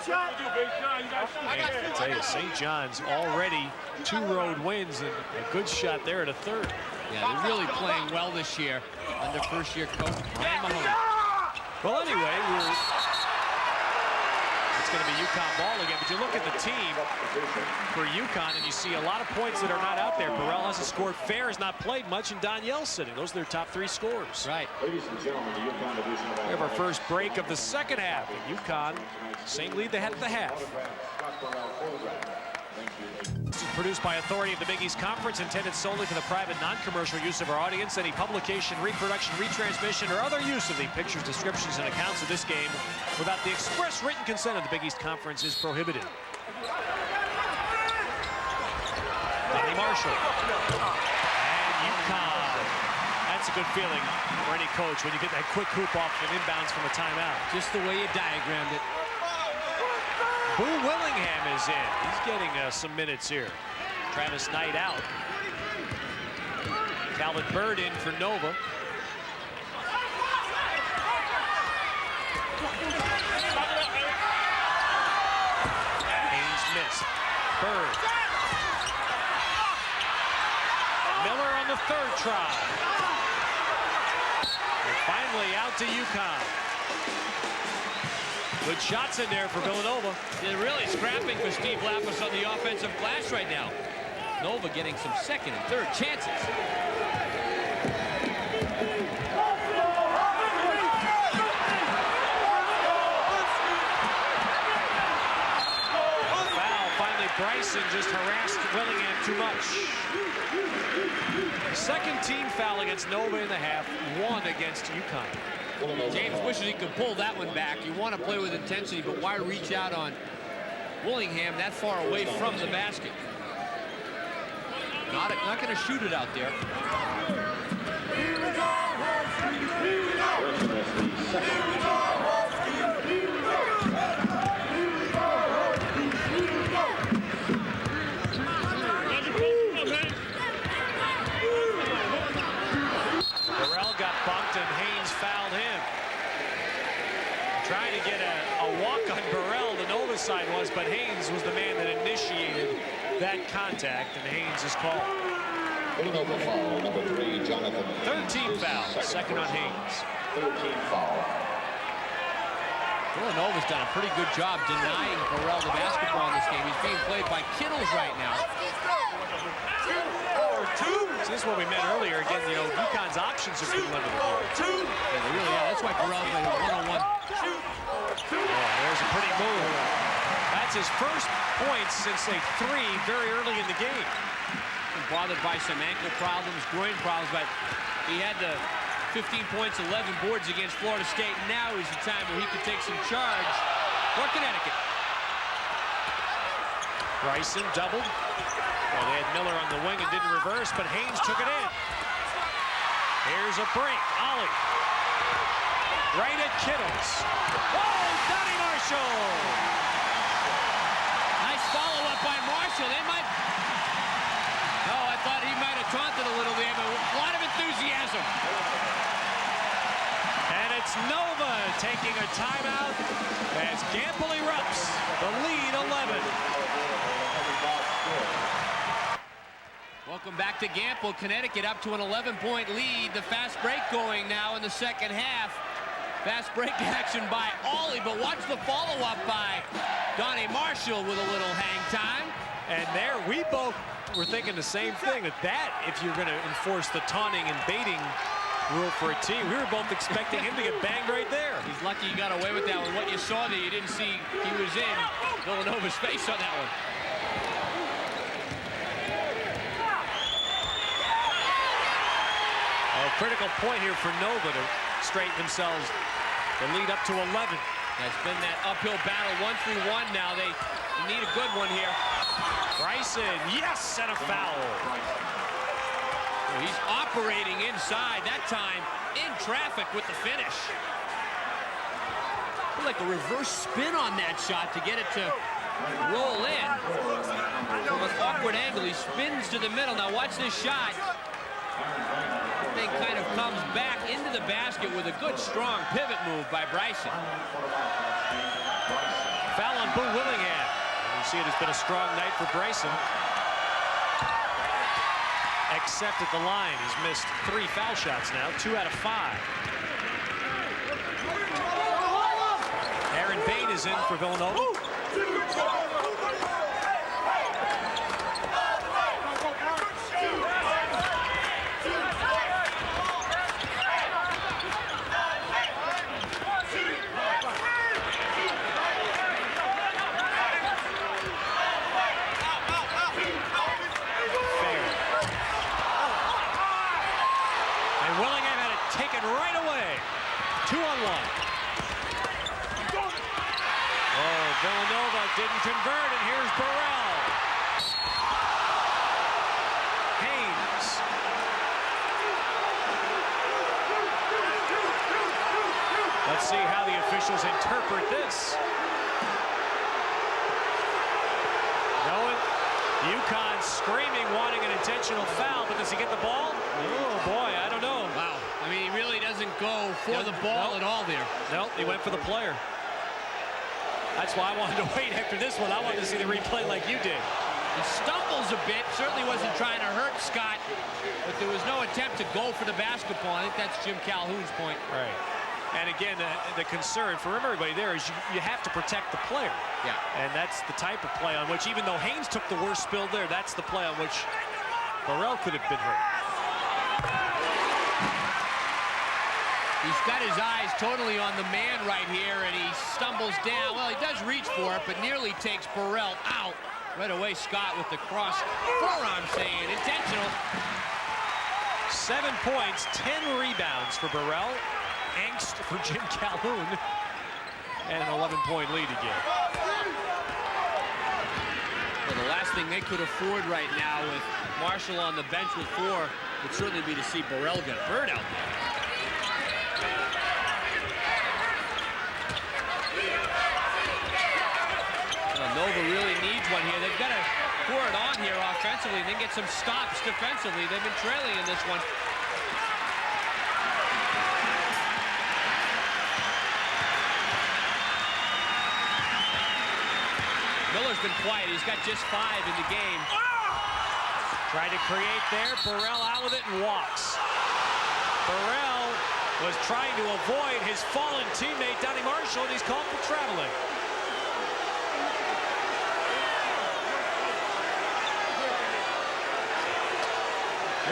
tell you, St. John's already 2 road wins and a good shot there at a 3rd. Yeah, they're really playing well this year under first-year coach Brian Mahoney. Well, anyway, it's going to be UConn ball again. But you look at the team for UConn, and you see a lot of points that are not out there. Burrell hasn't scored. Fair has not played much, and Danielle's sitting. Those are their top 3 scores. Right. Ladies and gentlemen, the UConn division. We have our first break of the second half. And UConn, same lead they had at the half. This is produced by authority of the Big East Conference, intended solely for the private, non-commercial use of our audience. Any publication, reproduction, retransmission, or other use of the pictures, descriptions, and accounts of this game without the express written consent of the Big East Conference is prohibited. Donnie Marshall. And UConn. That's a good feeling for any coach when you get that quick hoop off an inbounds from a timeout. Just the way you diagrammed it. Boo Willingham is in. He's getting some minutes here. Travis Knight out. Calvin Bird in for Nova. Haynes missed. Bird. Miller on the 3rd try. And finally out to UConn. Good shots in there for Villanova. They're really scrapping for Steve Lapis on the offensive glass right now. Nova getting some 2nd and 3rd chances. Foul. Finally, Bryson just harassed Willingham too much. Second team foul against Nova in the half, 1 against UConn. James wishes he could pull that one back. You want to play with intensity, but why reach out on Willingham that far away from the basket? Not going to shoot it out there. Burrell got bumped and Haynes fouled him. Trying to get a walk on Burrell, the Nova side was, but Haynes was the man that initiated that contact, and Haynes is called. Villanova foul, number 3, Jonathan. 13 foul, 2nd on Haynes. 13 foul. Villanova's done a pretty good job denying Burrell the basketball in this game. He's being played by Kittles right now. So this is what we meant earlier. Again, you know, UConn's options have been limited. Yeah, they really are. That's why Burrell played a one-on-one. There's a pretty move. That's his first points since a 3 very early in the game. Been bothered by some ankle problems, groin problems, but he had the 15 points, 11 boards against Florida State. Now is the time where he could take some charge for Connecticut. Bryson doubled. Well, they had Miller on the wing and didn't reverse, but Haynes took it in. Here's a break. Ollie. Right at Kittles. Oh, Donnie Marshall. Nice follow-up by Marshall. They might... Oh, I thought he might have taunted a little there, but a lot of enthusiasm. And it's Nova taking a timeout as Gamble erupts. The lead 11. Welcome back to Gamble. Connecticut up to an 11-point lead. The fast break going now in the second half. Fast break action by Ollie, but watch the follow-up by Donnie Marshall with a little hang time. And there, we both were thinking the same thing, that if you're going to enforce the taunting and baiting rule for a team, we were both expecting him to get banged right there. He's lucky he got away with that one. What you saw there, you didn't see he was in Villanova's face on that one. A critical point here for Nova to straighten themselves. The lead up to 11. That's been that uphill battle, 1-3-1 now. They need a good one here. Bryson, yes, and a foul. Well, he's operating inside, that time in traffic with the finish. Like a reverse spin on that shot to get it to roll in. From an awkward angle, he spins to the middle. Now watch this shot. Thing kind of comes back into the basket with a good, strong pivot move by Bryson. Foul on Boo Willingham. And you see it has been a strong night for Bryson. Except at the line. He's missed 3 foul shots now, 2 out of 5. Aaron Bain Hain is in for Villanova. Right away. 2-on-1. Oh, Villanova didn't convert, and here's Burrell. Haynes. Let's see how the officials interpret this. UConn screaming, wanting an intentional foul, but does he get the ball? Oh, boy, I don't know. Wow. I mean, he really doesn't go for the ball at all there. Nope, he went for the player. That's why I wanted to wait after this one. I wanted to see the replay like you did. He stumbles a bit, certainly wasn't trying to hurt Scott, but there was no attempt to go for the basketball. I think that's Jim Calhoun's point. Right. And again, the concern for everybody there is you have to protect the player. Yeah. And that's the type of play on which, even though Haynes took the worst spill there, that's the play on which Burrell could have been hurt. He's got his eyes totally on the man right here, and he stumbles down. Well, he does reach for it, but nearly takes Burrell out. Right away, Scott with the cross forearm saying intentional. 7 points, 10 rebounds for Burrell. Angst for Jim Calhoun, and an 11-point lead again. Well, the last thing they could afford right now with Marshall on the bench with 4 would certainly be to see Burrell get hurt out there. Well, Nova really needs one here. They've got to pour it on here offensively and then get some stops defensively. They've been trailing in this one. Miller's been quiet. He's got just 5 in the game. Tried to create there. Burrell out with it and walks. Burrell was trying to avoid his fallen teammate, Donnie Marshall, and he's called for traveling.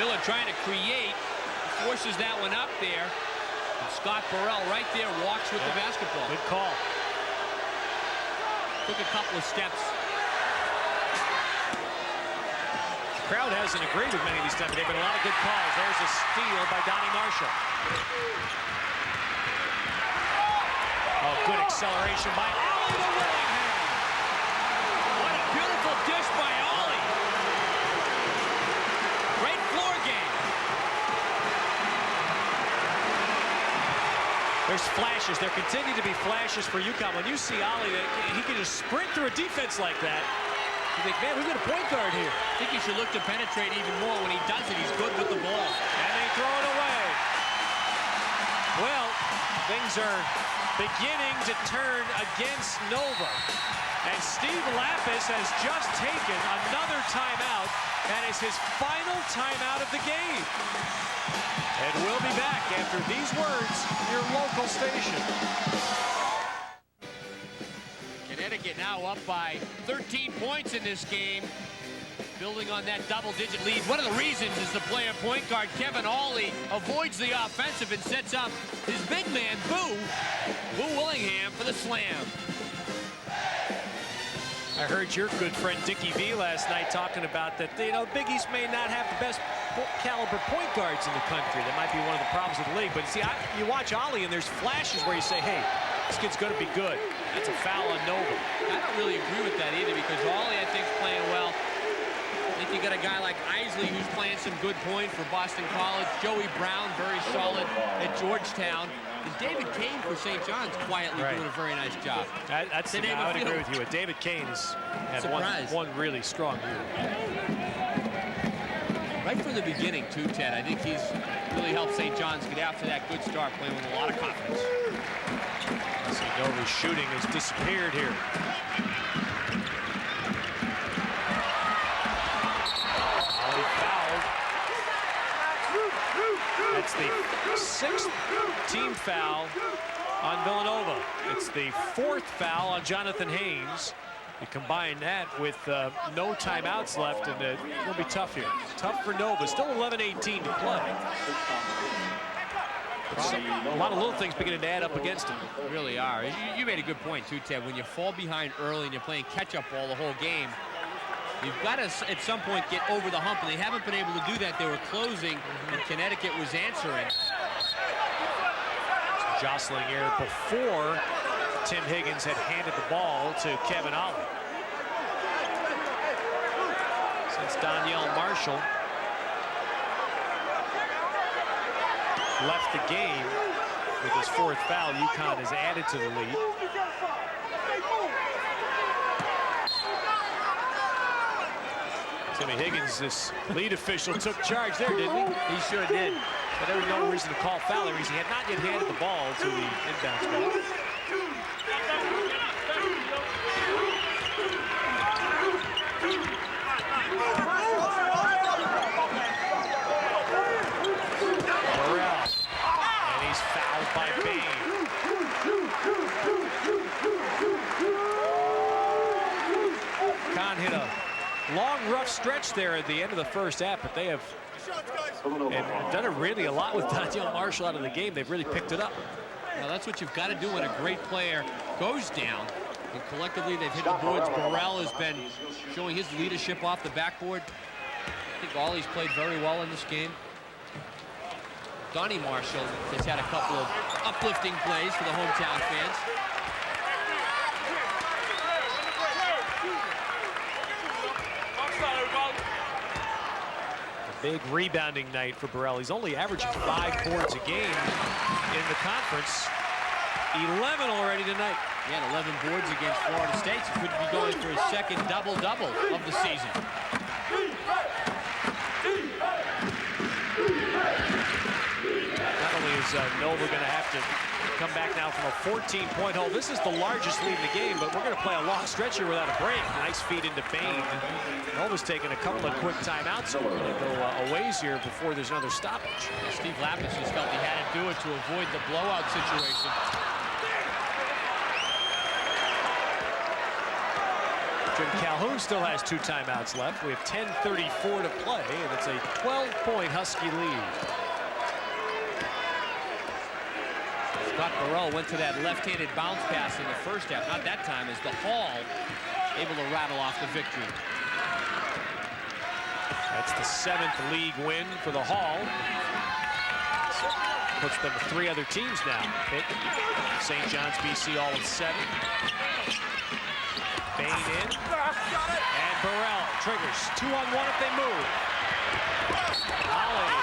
Miller trying to create, forces that one up there. And Scott Burrell right there walks with the basketball. Good call. Took a couple of steps. The crowd hasn't agreed with many of these times, but there have been a lot of good calls. There's a steal by Donnie Marshall. Oh, good acceleration by Ollie. What a beautiful dish by Ollie. Great floor game. There's flashes. There continue to be flashes for UConn. When you see Ollie, he can just sprint through a defense like that. You think, man, we've got a point guard here. I think he should look to penetrate even more. When he does it, he's good with the ball. And they throw it away. Well, things are beginning to turn against Nova. And Steve Lapis has just taken another timeout. That is his final timeout of the game. And we'll be back after these words, your local station. Connecticut now up by 13 points in this game, building on that double-digit lead. One of the reasons is the player point guard Kevin Ollie avoids the offensive and sets up his big man, Boo Willingham, for the slam. I heard your good friend Dickie V last night talking about that, you know, Big East may not have the best caliber point guards in the country. That might be one of the problems with the league. But see, you watch Ollie and there's flashes where you say, hey, this kid's going to be good. That's a foul on Nova. I don't really agree with that either, because Ollie, I think, is playing well. I think you got a guy like Isley who's playing some good point for Boston College. Joey Brown, very solid at Georgetown. And David Kane for St. John's quietly doing a very nice job. That's the name I would agree with you. David Kane has had one really strong year. Right from the beginning, too, Ted. I think he's really helped St. John's get out to that good start, playing with a lot of confidence. I see Nova's shooting has disappeared here. Ollie fouled. That's the 6th team foul on Villanova. It's the 4th foul on Jonathan Haynes. You combine that with no timeouts left, and it'll be tough here. Tough for Nova. Still 11:18 to play. A lot of little things beginning to add up against him. Really are. You made a good point, too, Ted. When you fall behind early and you're playing catch-up ball the whole game, you've got to, at some point, get over the hump, and they haven't been able to do that. They were closing, and Connecticut was answering. Some jostling here before Tim Higgins had handed the ball to Kevin Ollie. Since Donyell Marshall left the game with his 4th foul, UConn has added to the lead. Timmy Higgins, this lead official, took charge there, didn't he? He sure did. But there was no reason to call foul. He had not yet handed the ball to the inbounds man. By Bain. Con hit a long, rough stretch there at the end of the first half, but they have done it really a lot with Donyell Marshall out of the game. They've really picked it up. Well, that's what you've got to do when a great player goes down. And collectively, they've hit the boards. Burrell has been showing his leadership off the backboard. I think Ollie's played very well in this game. Donnie Marshall has had a couple of uplifting plays for the hometown fans. A big rebounding night for Burrell. He's only averaging 5 boards a game in the conference. 11 already tonight. He had 11 boards against Florida State. He could be going for his second double-double of the season. Is Nova going to have to come back now from a 14-point hole. This is the largest lead in the game, but we're going to play a long stretch here without a break. Nice feed into Bain. Nova's taking a couple of quick timeouts, so we're going to go a ways here before there's another stoppage. Steve Lapis just felt he had to do it to avoid the blowout situation. Jim Calhoun still has 2 timeouts left. We have 10:34 to play, and it's a 12-point Husky lead. Scott Burrell went to that left-handed bounce pass in the first half. Not that time, as the Hall able to rattle off the victory. That's the 7th league win for the Hall. Puts them with 3 other teams now. Pitt, St. John's, BC, all with 7. Bain in. And Burrell triggers. 2-on-1 if they move. Ollie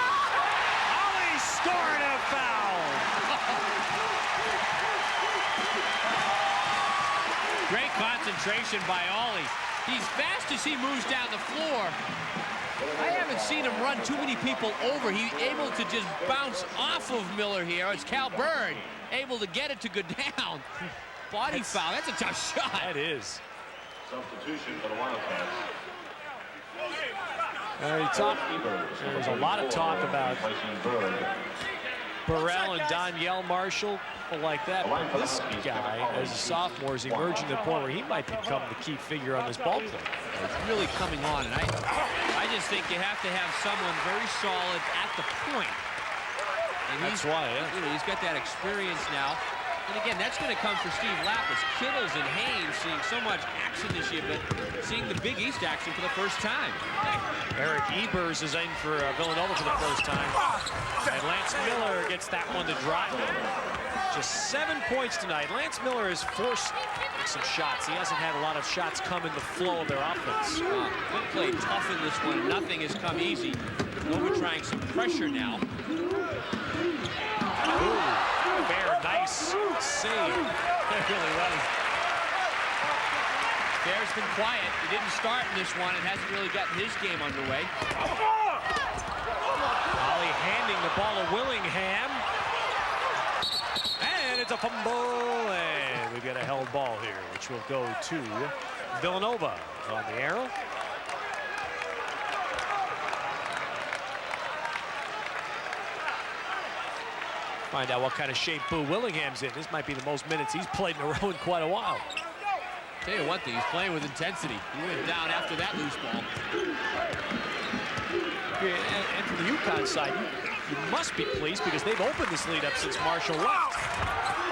scored a foul. Great concentration by Ollie. He's fast as he moves down the floor. I haven't seen him run too many people over. He's able to just bounce off of Miller here. It's Cal Bird able to get it to go down. Body foul. That's a tough shot. That is. Substitution for the Wildcats. There's a lot of talk about Burrell and Donyell Marshall, people like that. But this guy, as a sophomore, is emerging to the point where he might become the key figure on this ball club. It's really coming on, and I just think you have to have someone very solid at the point. And that's why, yeah. You know, he's got that experience now. And again, that's going to come for Steve Lapis. Kittles and Haynes seeing so much action this year, but seeing the Big East action for the first time. Eric Ebers is in for Villanova for the first time. And Lance Miller gets that one to drop. Just 7 points tonight. Lance Miller has forced some shots. He hasn't had a lot of shots come in the flow of their offense. Good play, tough in this one. Nothing has come easy. Nova trying some pressure now. Ooh, Bear, nice save. It really was. Bear's been quiet. He didn't start in this one and hasn't really gotten his game underway. Ollie handing the ball to Willingham. And it's a fumble. And we've got a held ball here, which will go to Villanova on the arrow. Find out what kind of shape Boo Willingham's in. This might be the most minutes he's played in a row in quite a while. Tell you one thing, he's playing with intensity. He went down after that loose ball. And from the UConn side, you must be pleased because they've opened this lead up since Marshall left.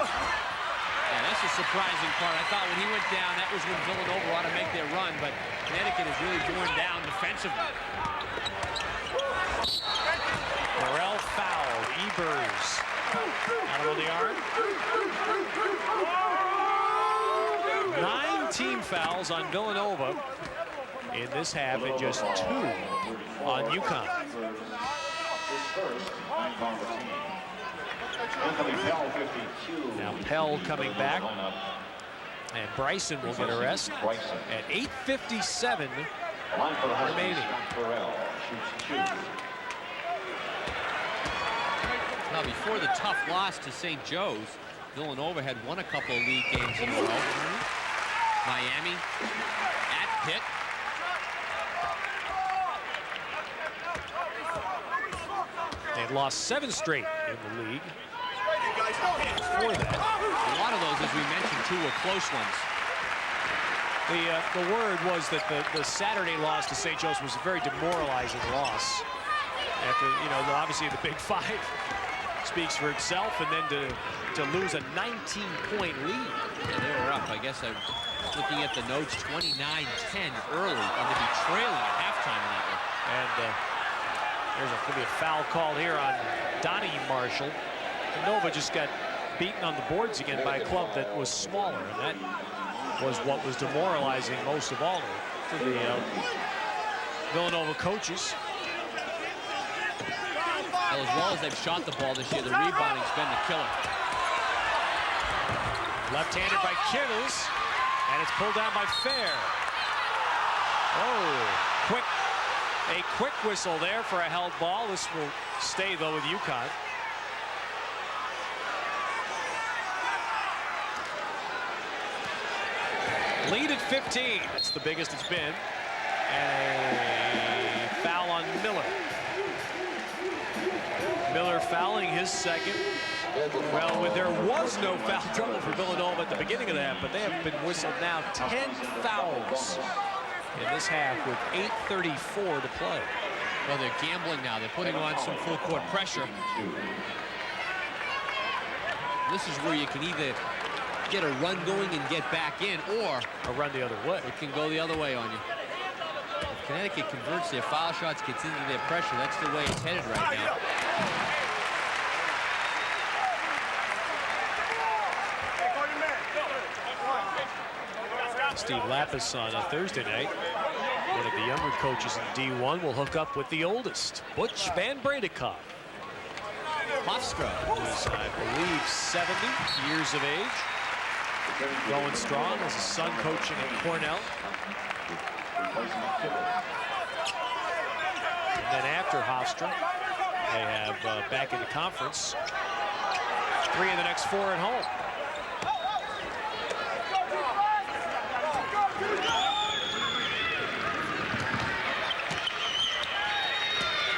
Yeah, that's the surprising part. I thought when he went down, that was when Villanova ought to make their run, but Connecticut is really borne down defensively. Burrell fouled. Ebers out on the arm. 9 team fouls on Villanova in this half and just 2 on UConn. Now Pell coming back, and Bryson will get a rest at 8:57 remaining. Now, before the tough loss to St. Joe's, Villanova had won a couple of league games in a row. Miami at Pitt. They'd lost 7 straight in the league. Before that, a lot of those, as we mentioned, too, were close ones. The word was that the Saturday loss to St. Joe's was a very demoralizing loss. After, you know, obviously the Big Five speaks for itself, and then to lose a 19-point lead. Yeah, they were up. I guess I'm looking at the notes, 29-10 early, and to be trailing at halftime in that one. And there's going to be a foul call here on Donnie Marshall. Nova just got beaten on the boards again by a club that was smaller, and that was what was demoralizing most of all to the Villanova coaches. Well, as well as they've shot the ball this year, the rebounding's been the killer. Left-handed by Kittles, and it's pulled down by Fair. Oh, a quick whistle there for a held ball. This will stay, though, with UConn. Lead at 15. That's the biggest it's been. And a foul on Miller. Miller fouling his second. Well, there was no foul trouble for Villanova at the beginning of the half, but they have been whistled now 10 fouls in this half with 8:34 to play. Well, they're gambling now. They're putting on some full court pressure. This is where you can either get a run going and get back in, or a run the other way. It can go the other way on you. If Connecticut converts their foul shots, gets into their pressure, that's the way it's headed right now. Steve Lapis on a Thursday night. One of the younger coaches in D1 will hook up with the oldest, Butch Van Bredekop. Hofstra, who's, I believe, 70 years of age. Going strong as a son coaching at Cornell. And then after Hofstra, they have back in the conference 3 of the next 4 at home.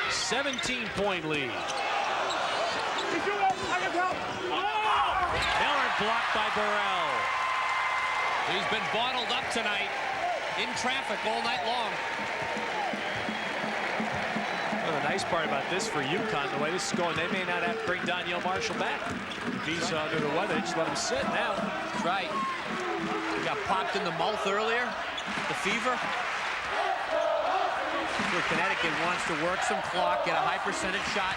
A 17-point lead. Miller blocked by Burrell. He's been bottled up tonight in traffic all night long. Well, the nice part about this for UConn, the way this is going, they may not have to bring Danielle Marshall back. If he's under the weather, just let him sit now. That's right. He got popped in the mouth earlier, the fever. Where Connecticut wants to work some clock, get a high percentage shot.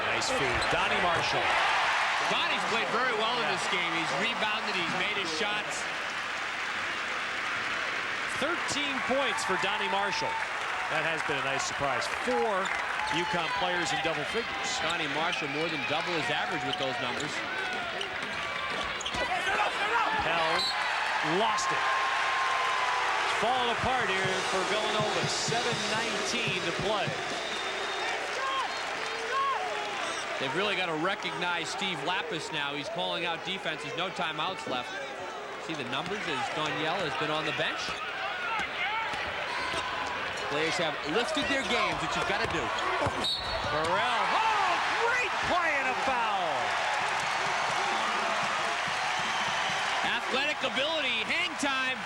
Nice feed. Donnie Marshall. Donnie's played very well in this game. He's rebounded, he's made his shots. 13 points for Donnie Marshall. That has been a nice surprise. 4 UConn players in double figures. Donnie Marshall more than double his average with those numbers. Pell lost it. It's falling apart here for Villanova. 7:19 to play. They've really got to recognize Steve Lapis now. He's calling out defenses. No timeouts left. See the numbers as Danielle has been on the bench. Players have lifted their games, which you've got to do. Burrell. Oh, great play and a foul. Athletic ability, hang time.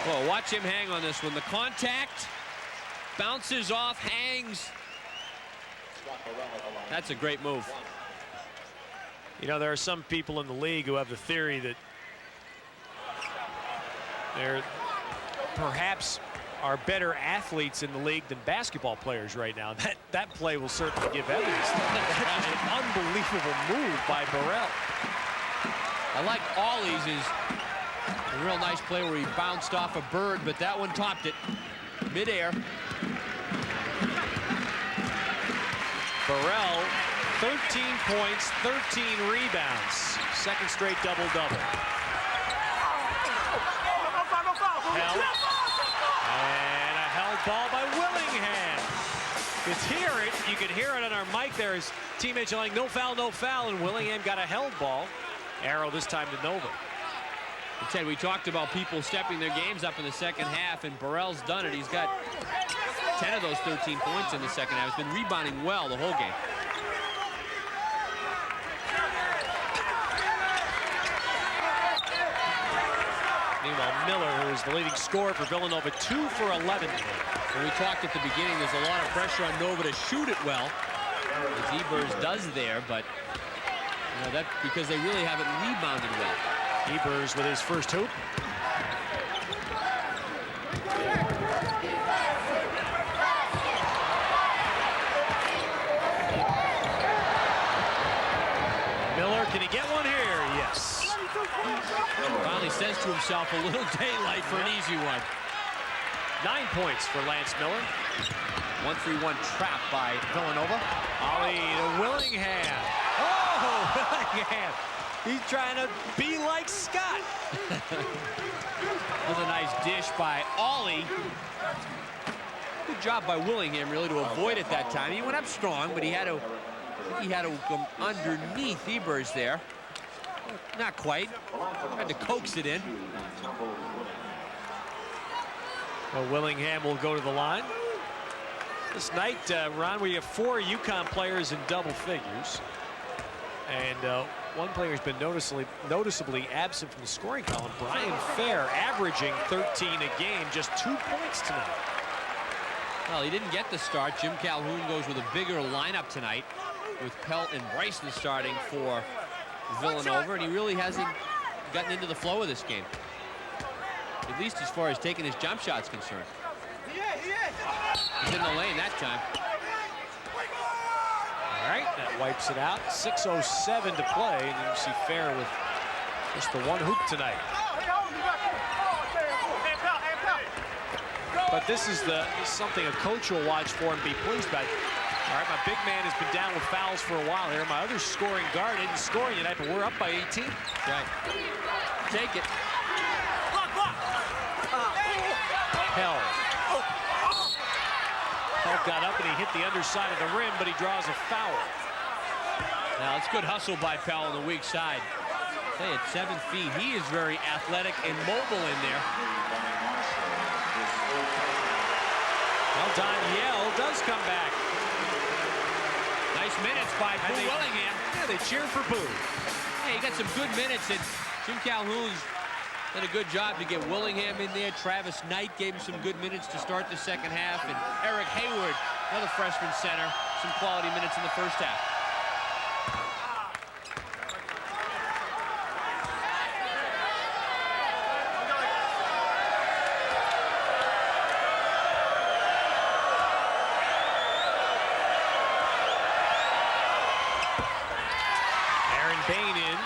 Well, watch him hang on this one. The contact, bounces off, hangs. That's a great move. You know, there are some people in the league who have the theory that there perhaps are better athletes in the league than basketball players right now. That play will certainly give evidence. That's an unbelievable move by Burrell. I like Ollie's is a real nice play where he bounced off a bird, but that one topped it midair. Burrell, 13 points, 13 rebounds. Second straight double-double. Held. And a held ball by Willingham. You could hear it on our mic there as teammates yelling, no foul, and Willingham got a held ball. Arrow this time to Nova. And Ted, we talked about people stepping their games up in the second half, and Burrell's done it. He's got 10 of those 13 points in the second half. He's been rebounding well the whole game. Meanwhile, Miller, who is the leading scorer for Villanova, 2 for 11 today. When we talked at the beginning, there's a lot of pressure on Nova to shoot it well, as Ebers does there, but you know, that's because they really haven't rebounded well. Ebers with his first hoop. Miller, can he get one here? Yes. Finally says to himself, a little daylight for an easy one. 9 points for Lance Miller. 1-3-1 trap by Villanova. Ollie to Willingham. Oh, Willingham. He's trying to be like Scott. That was a nice dish by Ollie. Good job by Willingham, really, to avoid it that time. He went up strong, but he had to come underneath Ebers there. Not quite. Had to coax it in. Well, Willingham will go to the line. This night, Ron, we have 4 UConn players in double figures. And one player has been noticeably absent from the scoring column. Brian Fair averaging 13 a game, just 2 points tonight. Well, he didn't get the start. Jim Calhoun goes with a bigger lineup tonight with Pelt and Bryson starting for Villanova, and he really hasn't gotten into the flow of this game, at least as far as taking his jump shots concerned. He's in the lane that time. All right, that wipes it out. 6:07 to play, and you see Fair with just the 1 hoop tonight. But this is something a coach will watch for and be pleased by. All right, my big man has been down with fouls for a while here. My other scoring guard isn't scoring tonight, but we're up by 18. Right. Take it. Hell got up and he hit the underside of the rim, but he draws a foul. Now, it's good hustle by Pell on the weak side. Say at 7 feet, he is very athletic and mobile in there. Well, Danielle does come back. Nice minutes by Boo Willingham. Yeah, they cheer for Boo. Hey, he got some good minutes, and Jim Calhoun's did a good job to get Willingham in there. Travis Knight gave him some good minutes to start the second half, and Eric Hayward, another freshman center, some quality minutes in the first half. Aaron Bain in.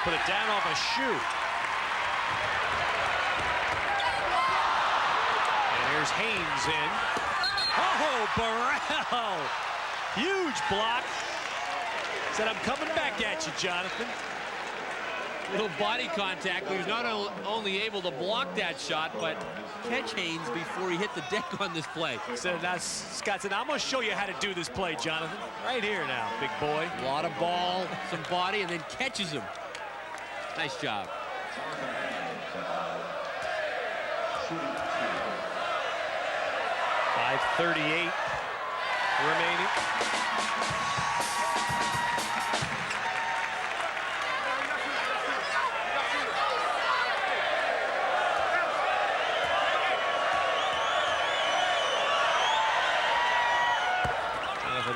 Put it down off a shoe. Here's Haynes in. Oh, Burrell! Huge block. Said, I'm coming back at you, Jonathan. Little body contact. He was not only able to block that shot, but catch Haynes before he hit the deck on this play. So now Scott said, I'm going to show you how to do this play, Jonathan. Right here now, big boy. A lot of ball, some body, and then catches him. Nice job. 5:38 remaining.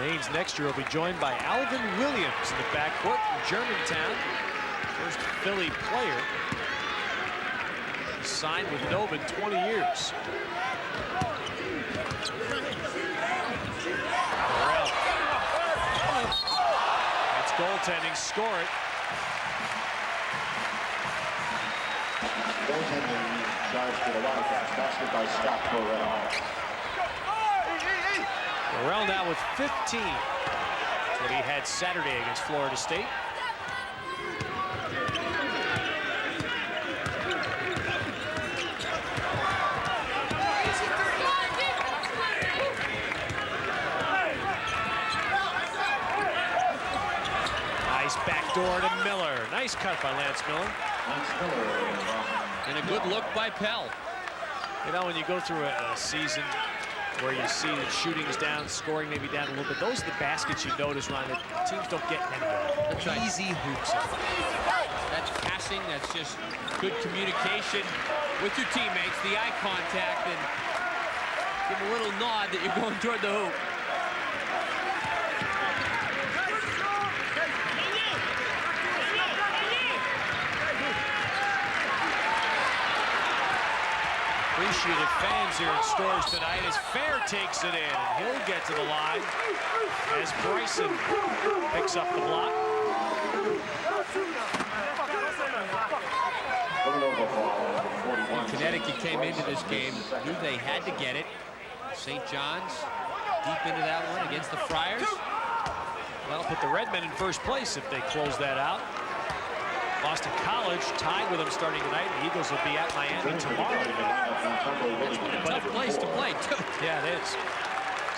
Haynes next year will be joined by Alvin Williams in the backcourt from Germantown. First Philly player signed with Nova in 20 years. That's goaltending. Score it. Goaltending charge for the Wildcats. Basket by Scott Burrell. Burrell now with 15. That's what he had Saturday against Florida State. Nice backdoor to Miller. Nice cut by Lance Miller. And a good look by Pell. You know, when you go through a season where you see that shooting's down, scoring maybe down a little bit, those are the baskets you notice, Ron, that teams don't get anywhere. That's right. Easy hoops. That's passing. That's just good communication with your teammates, the eye contact, and give them a little nod that you're going toward the hoop. Appreciative fans here in Storrs tonight as Fair takes it in, and he'll get to the line as Bryson picks up the block. Connecticut came into this game, knew they had to get it. St. John's deep into that one against the Friars. That'll put the Redmen in first place if they close that out. Boston College tied with them starting tonight. The Eagles will be at Miami tomorrow. Tough place to play, too. Yeah, it is.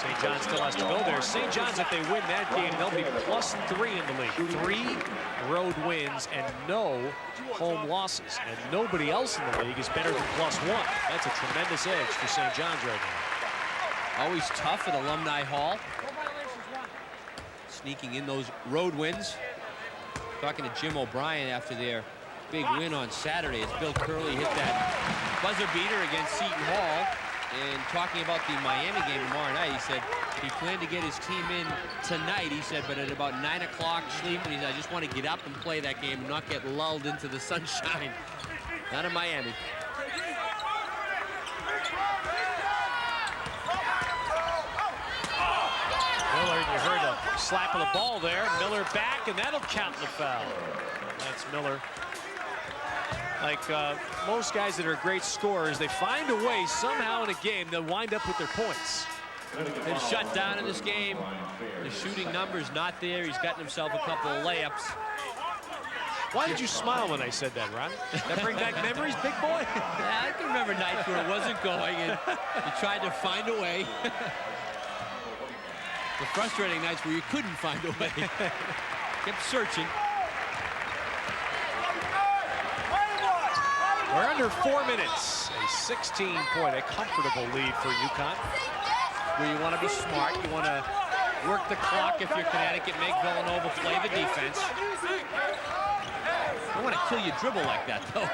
St. John's still has to go there. St. John's, if they win that game, they'll be +3 in the league. 3 road wins and no home losses. And nobody else in the league is better than +1. That's a tremendous edge for St. John's right now. Always tough at Alumni Hall. Sneaking in those road wins. Talking to Jim O'Brien after their big win on Saturday as Bill Curley hit that buzzer beater against Seton Hall. And talking about the Miami game tomorrow night, he said he planned to get his team in tonight, he said, but at about 9 o'clock sleeping, he said, I just want to get up and play that game and not get lulled into the sunshine. Not in Miami. Miller, you heard a slap of the ball there. Miller back, and that'll count the foul. That's Miller. Like most guys that are great scorers, they find a way somehow in a game they'll wind up with their points. Been shut down in this game. The shooting number's not there. He's gotten himself a couple of layups. Why did you smile when I said that, Ron? That bring back memories, big boy? Yeah, I can remember nights where it wasn't going, and you tried to find a way. The frustrating nights where you couldn't find a way. Kept searching. We're under 4 minutes. A 16-point, a comfortable lead for UConn. Where you want to be smart. You want to work the clock if you're Connecticut, make Villanova play the defense. I want to kill you dribble like that, though.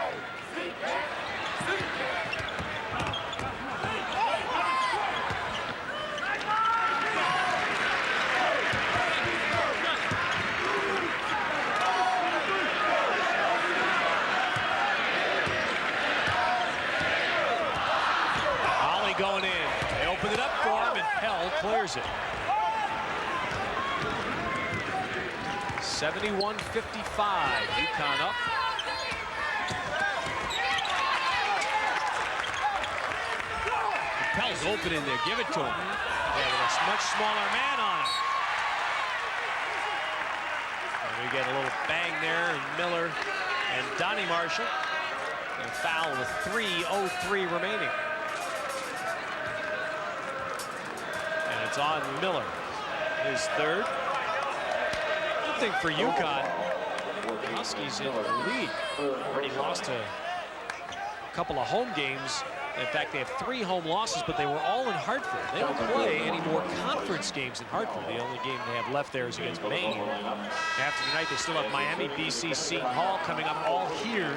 Going in. They open it up for him, and Pell clears it. 71-55. UConn up. Pell's open in there. Give it to him. Yeah, with a much smaller man on him. And we get a little bang there, and Miller And Donnie Marshall, a foul with 3:03 remaining. And it's on Miller, his third. Good thing for UConn, the Huskies in the lead. Already lost a couple of home games. In fact, they have 3 home losses, but they were all in Hartford. They don't play any more conference games in Hartford. The only game they have left there is against Maine. After tonight, they still have Miami, BC, Seton Hall coming up all here.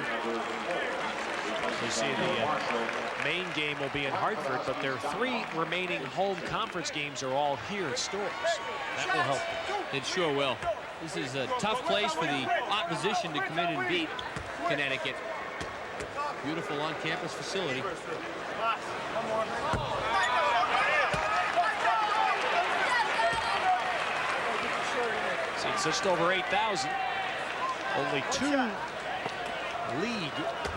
You see the Maine game will be in Hartford, but their 3 remaining home conference games are all here at Storrs. That will help them. It sure will. This is a tough place for the opposition to come in and beat Connecticut. Beautiful on-campus facility. See, it's just over 8,000. Only 2 league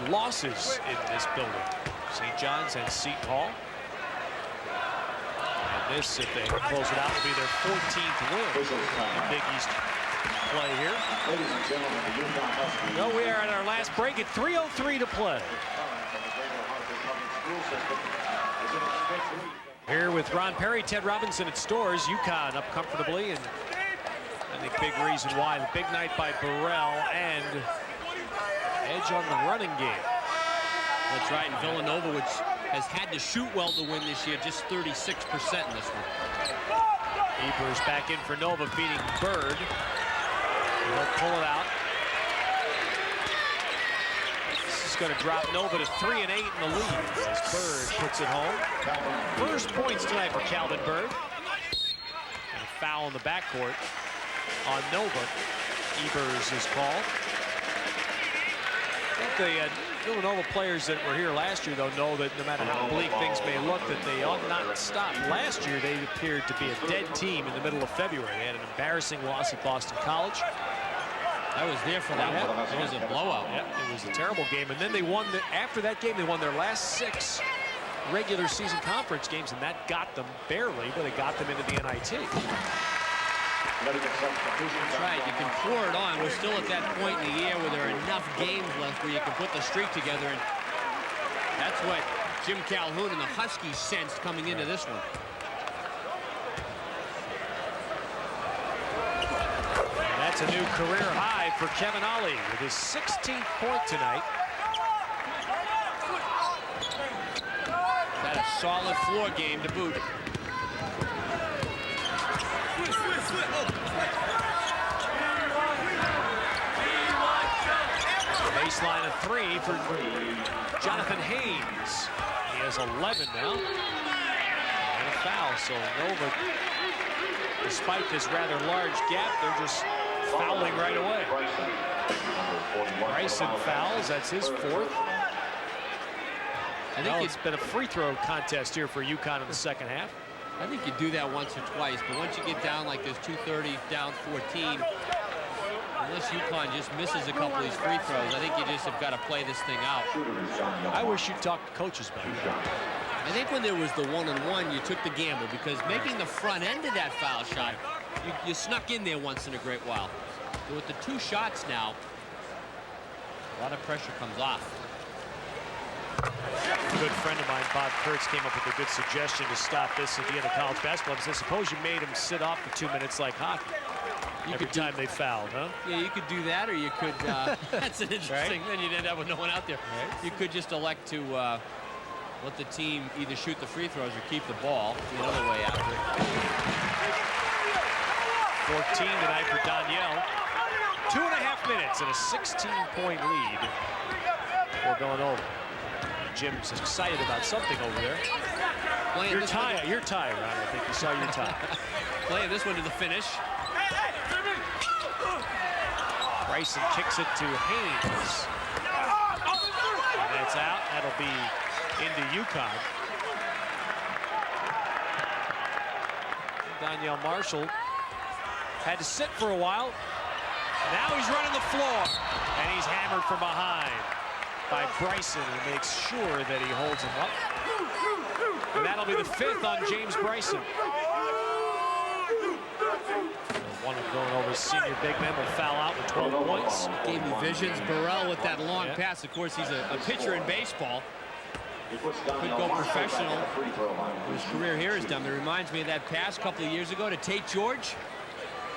losses in this building. St. John's and Seton Hall. And this, if they close it out, will be their 14th win in Big East play here. No, we are at our last break at 3:03 to play. Here with Ron Perry, Ted Robinson at Storrs. UConn up comfortably, and I think big reason why. The big night by Burrell and edge on the running game. That's right, and Villanova, which has had to shoot well to win this year, just 36% in this one. Ebers back in for Nova, beating Bird. He'll pull it out. This is going to drop Nova to 3-8 in the lead as Bird puts it home. First points tonight for Calvin Bird. And a foul in the backcourt on Nova. Ebers is called. I think the Villanova players that were here last year, though, know that no matter how bleak things may look, that they ought not stop. Last year, they appeared to be a dead team in the middle of February. They had an embarrassing loss at Boston College. I was there for that one. It was a blowout. Yeah, it was a terrible game. And then they won, after that game, they won their last 6 regular season conference games, and that got them barely, but it got them into the NIT. That's right, you can pour it on. We're still at that point in the year where there are enough games left where you can put the streak together, and that's what Jim Calhoun and the Huskies sensed coming into this one. And that's a new career high for Kevin Ollie with his 16th point tonight. Had a solid floor game to boot. Baseline of 3 for Jonathan Haynes. He has 11 now. And a foul, so Nova, despite this rather large gap, they're just fouling right away. Bryson fouls, that's his 4th. I think it's been a free throw contest here for UConn in the second half. I think you do that once or twice, but once you get down like this, 2:30 down 14, unless UConn just misses a couple of these free throws, I think you just have got to play this thing out. I wish you'd talk to coaches about it. I think when there was the 1-on-1, you took the gamble, because making the front end of that foul shot, you snuck in there once in a great while. But with the 2 shots now, a lot of pressure comes off. A good friend of mine, Bob Kurtz, came up with a good suggestion to stop this at the end of college basketball. He said, suppose you made him sit off for 2 minutes like hockey. Every time they fouled, huh? Yeah, you could do that, or you could, that's an interesting, then you'd end up with no one out there. Right. You could just elect to let the team either shoot the free throws or keep the ball the other way after it. 14 tonight for Danielle. 2.5 minutes and a 16-point lead for Villanova. Jim's excited about something over there. Your tie, Ron. I think you saw your tie. Playing this one to the finish. Bryson kicks it to Haynes. And that's out. That'll be into UConn. Danielle Marshall had to sit for a while. Now he's running the floor. And he's hammered from behind by Bryson, who makes sure that he holds him up. And that'll be the 5th on James Bryson. One of Villanova's senior big men will foul out with 12 points. Gave me visions. Burrell with that long pass. Of course, he's a pitcher in baseball. Could go professional. His career here is done. It reminds me of that pass a couple of years ago to Tate George.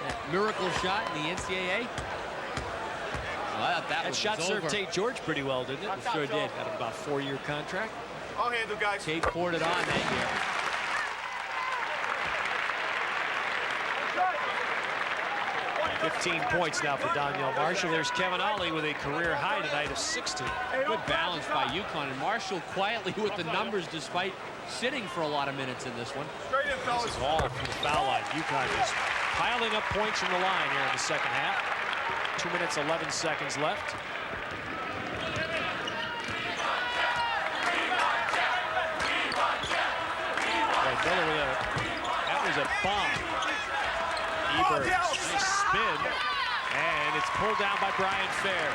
That miracle shot in the NCAA. Well, that shot served Tate George pretty well, didn't it? It sure did. Had about a 4-year contract. I'll handle, guys. Tate poured it on that year. Hey, 15 points now for Donyell Marshall. There's Kevin Ollie with a career high tonight of 60. Good balance by UConn, and Marshall quietly with the numbers despite sitting for a lot of minutes in this one. Straight in, fellas. This is all from the foul line. UConn is piling up points from the line here in the second half. 2 minutes, 11 seconds left. Miller, that was a bomb. Eber, nice spin, and it's pulled down by Brian Fair.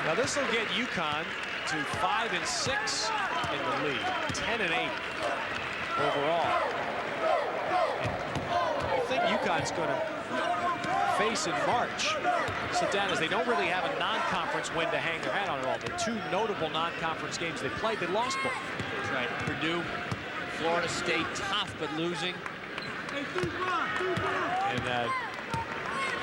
Now this will get UConn to 5-6 in the league, 10-8 overall. And I think UConn's going to face in March. Sit down as they don't really have a non-conference win to hang their hat on at all. The two notable non-conference games they played, they lost both. That's right. Purdue, Florida State, tough but losing. And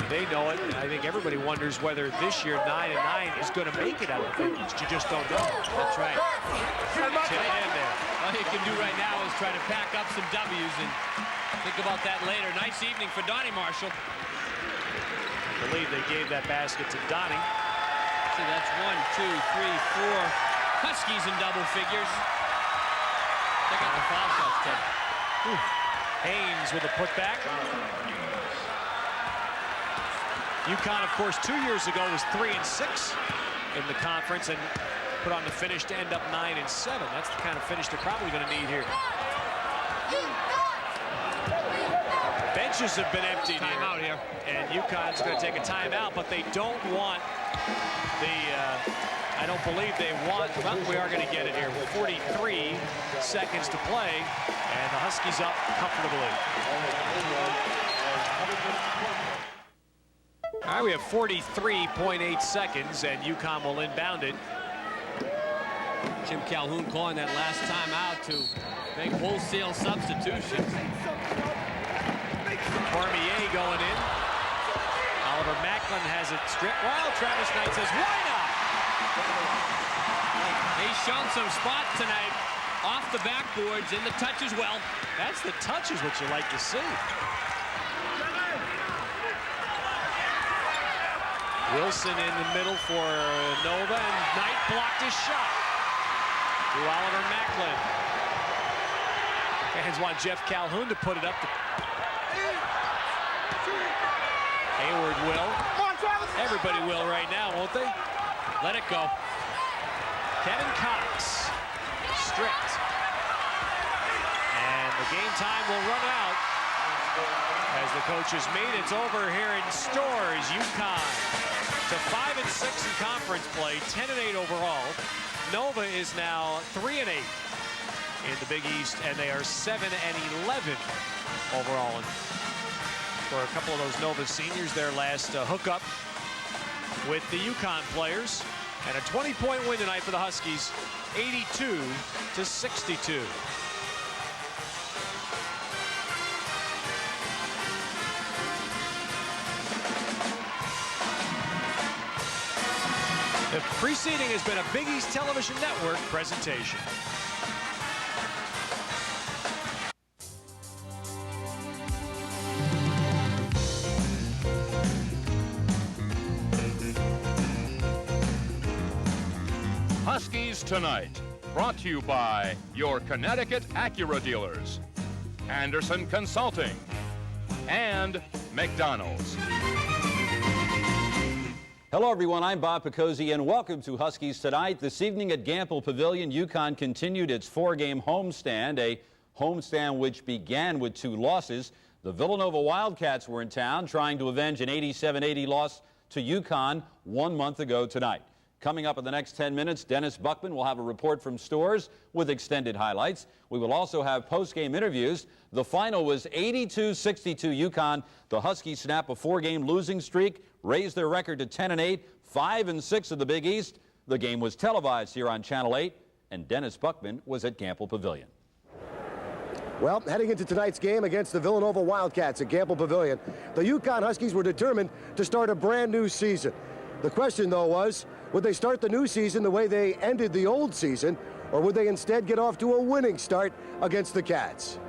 they know it. And I think everybody wonders whether this year 9-9 is going to make it out of the Big East. You just don't know. That's right. There. All you can do right now is try to pack up some W's and think about that later. Nice evening for Donnie Marshall. I believe they gave that basket to Donnie. See, that's 1, 2, 3, 4 Huskies in double figures. Check out the foul shots, Ted. Haynes with a putback. UConn, of course, 2 years ago was 3-6 in the conference and put on the finish to end up 9-7. That's the kind of finish they're probably going to need here. Benches have been emptied Timeout here. And UConn's going to take a timeout, but they don't want the, I don't believe they want, well, we are going to get it here. 43 seconds to play, and the Huskies up comfortably. All right, we have 43.8 seconds, and UConn will inbound it. Jim Calhoun calling that last timeout to make wholesale substitutions. Cormier going in. Oliver Macklin has it stripped. Well, Travis Knight says, why not? He's shown some spot tonight off the backboards in the touch as well. That's the touch is what you like to see. Wilson in the middle for Nova, and Knight blocked his shot. To Oliver Macklin. Fans want Jeff Calhoun to put it up. Hayward will. Everybody will right now, won't they? Let it go. Kevin Cox. Stripped. And the game time will run out. As the coaches meet, it's over here in Stores. UConn to 5-6 in conference play, 10-8 overall. Nova is now 3-8 in the Big East, and they are 7-11 overall. And for a couple of those Nova seniors, their last hookup with the UConn players, and a 20-point win tonight for the Huskies, 82-62. The preceding has been a Big East Television Network presentation. Huskies Tonight, brought to you by your Connecticut Acura dealers, Anderson Consulting, and McDonald's. Hello, everyone. I'm Bob Picozzi, and welcome to Huskies Tonight. This evening at Gamble Pavilion, UConn continued its four-game homestand, a homestand which began with 2 losses. The Villanova Wildcats were in town trying to avenge an 87-80 loss to UConn 1 month ago tonight. Coming up in the next 10 minutes, Dennis Buckman will have a report from Stores with extended highlights. We will also have post-game interviews. The final was 82-62 UConn. The Huskies snap a 4-game losing streak, raise their record to 10-8, 5-6 of the Big East. The game was televised here on Channel 8, and Dennis Buckman was at Gamble Pavilion. Well, heading into tonight's game against the Villanova Wildcats at Gamble Pavilion, the UConn Huskies were determined to start a brand new season. The question, though, was, would they start the new season the way they ended the old season, or would they instead get off to a winning start against the Cats?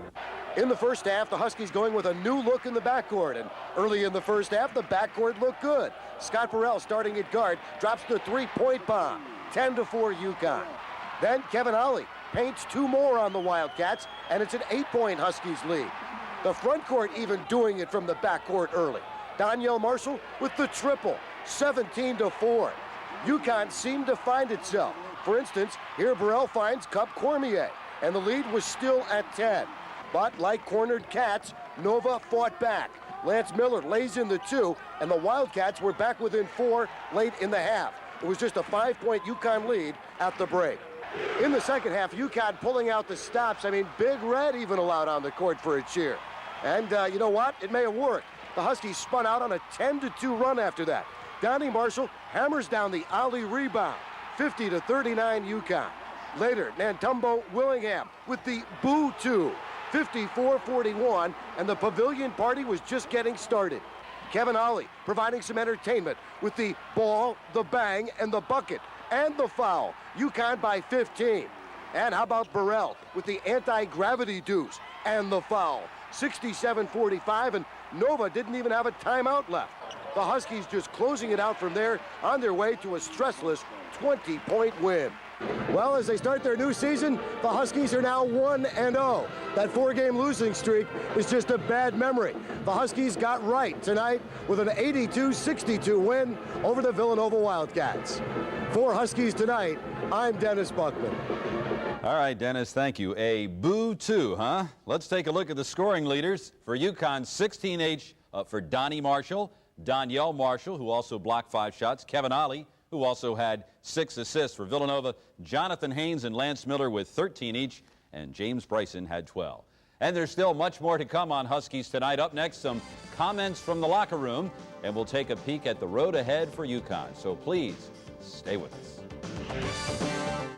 In the first half, the Huskies going with a new look in the backcourt, and early in the first half, the backcourt looked good. Scott Burrell, starting at guard, drops the three-point bomb, 10-4 UConn. Then Kevin Ollie paints 2 more on the Wildcats, and it's an 8-point Huskies lead. The front court even doing it from the backcourt early. Donyell Marshall with the triple, 17-4. UConn seemed to find itself. For instance, here Burrell finds Cup Cormier, and the lead was still at 10. But like cornered Cats, Nova fought back. Lance Miller lays in the 2, and the Wildcats were back within 4 late in the half. It was just a 5-point UConn lead at the break. In the second half, UConn pulling out the stops. I mean, Big Red even allowed on the court for a cheer. And you know what? It may have worked. The Huskies spun out on a 10-2 run after that. Donnie Marshall hammers down the Ollie rebound, 50-39 UConn. Later, Nantumbo Willingham with the Boo 2, 54-41, and the Pavilion party was just getting started. Kevin Ollie providing some entertainment with the ball, the bang, and the bucket, and the foul. UConn by 15. And how about Burrell with the anti-gravity deuce and the foul, 67-45, and Nova didn't even have a timeout left. The Huskies just closing it out from there on their way to a stressless 20-point win. Well, as they start their new season, the Huskies are now 1-0. That 4-game losing streak is just a bad memory. The Huskies got right tonight with an 82-62 win over the Villanova Wildcats. For Huskies Tonight, I'm Dennis Buckman. All right, Dennis, thank you. A Boo 2, huh? Let's take a look at the scoring leaders. For UConn, 16H for Donnie Marshall, Donyell Marshall, who also blocked 5 shots, Kevin Ollie, who also had 6 assists. For Villanova, Jonathan Haynes and Lance Miller with 13 each, and James Bryson had 12. And there's still much more to come on Huskies Tonight. Up next, some comments from the locker room, and we'll take a peek at the road ahead for UConn. So please, stay with us.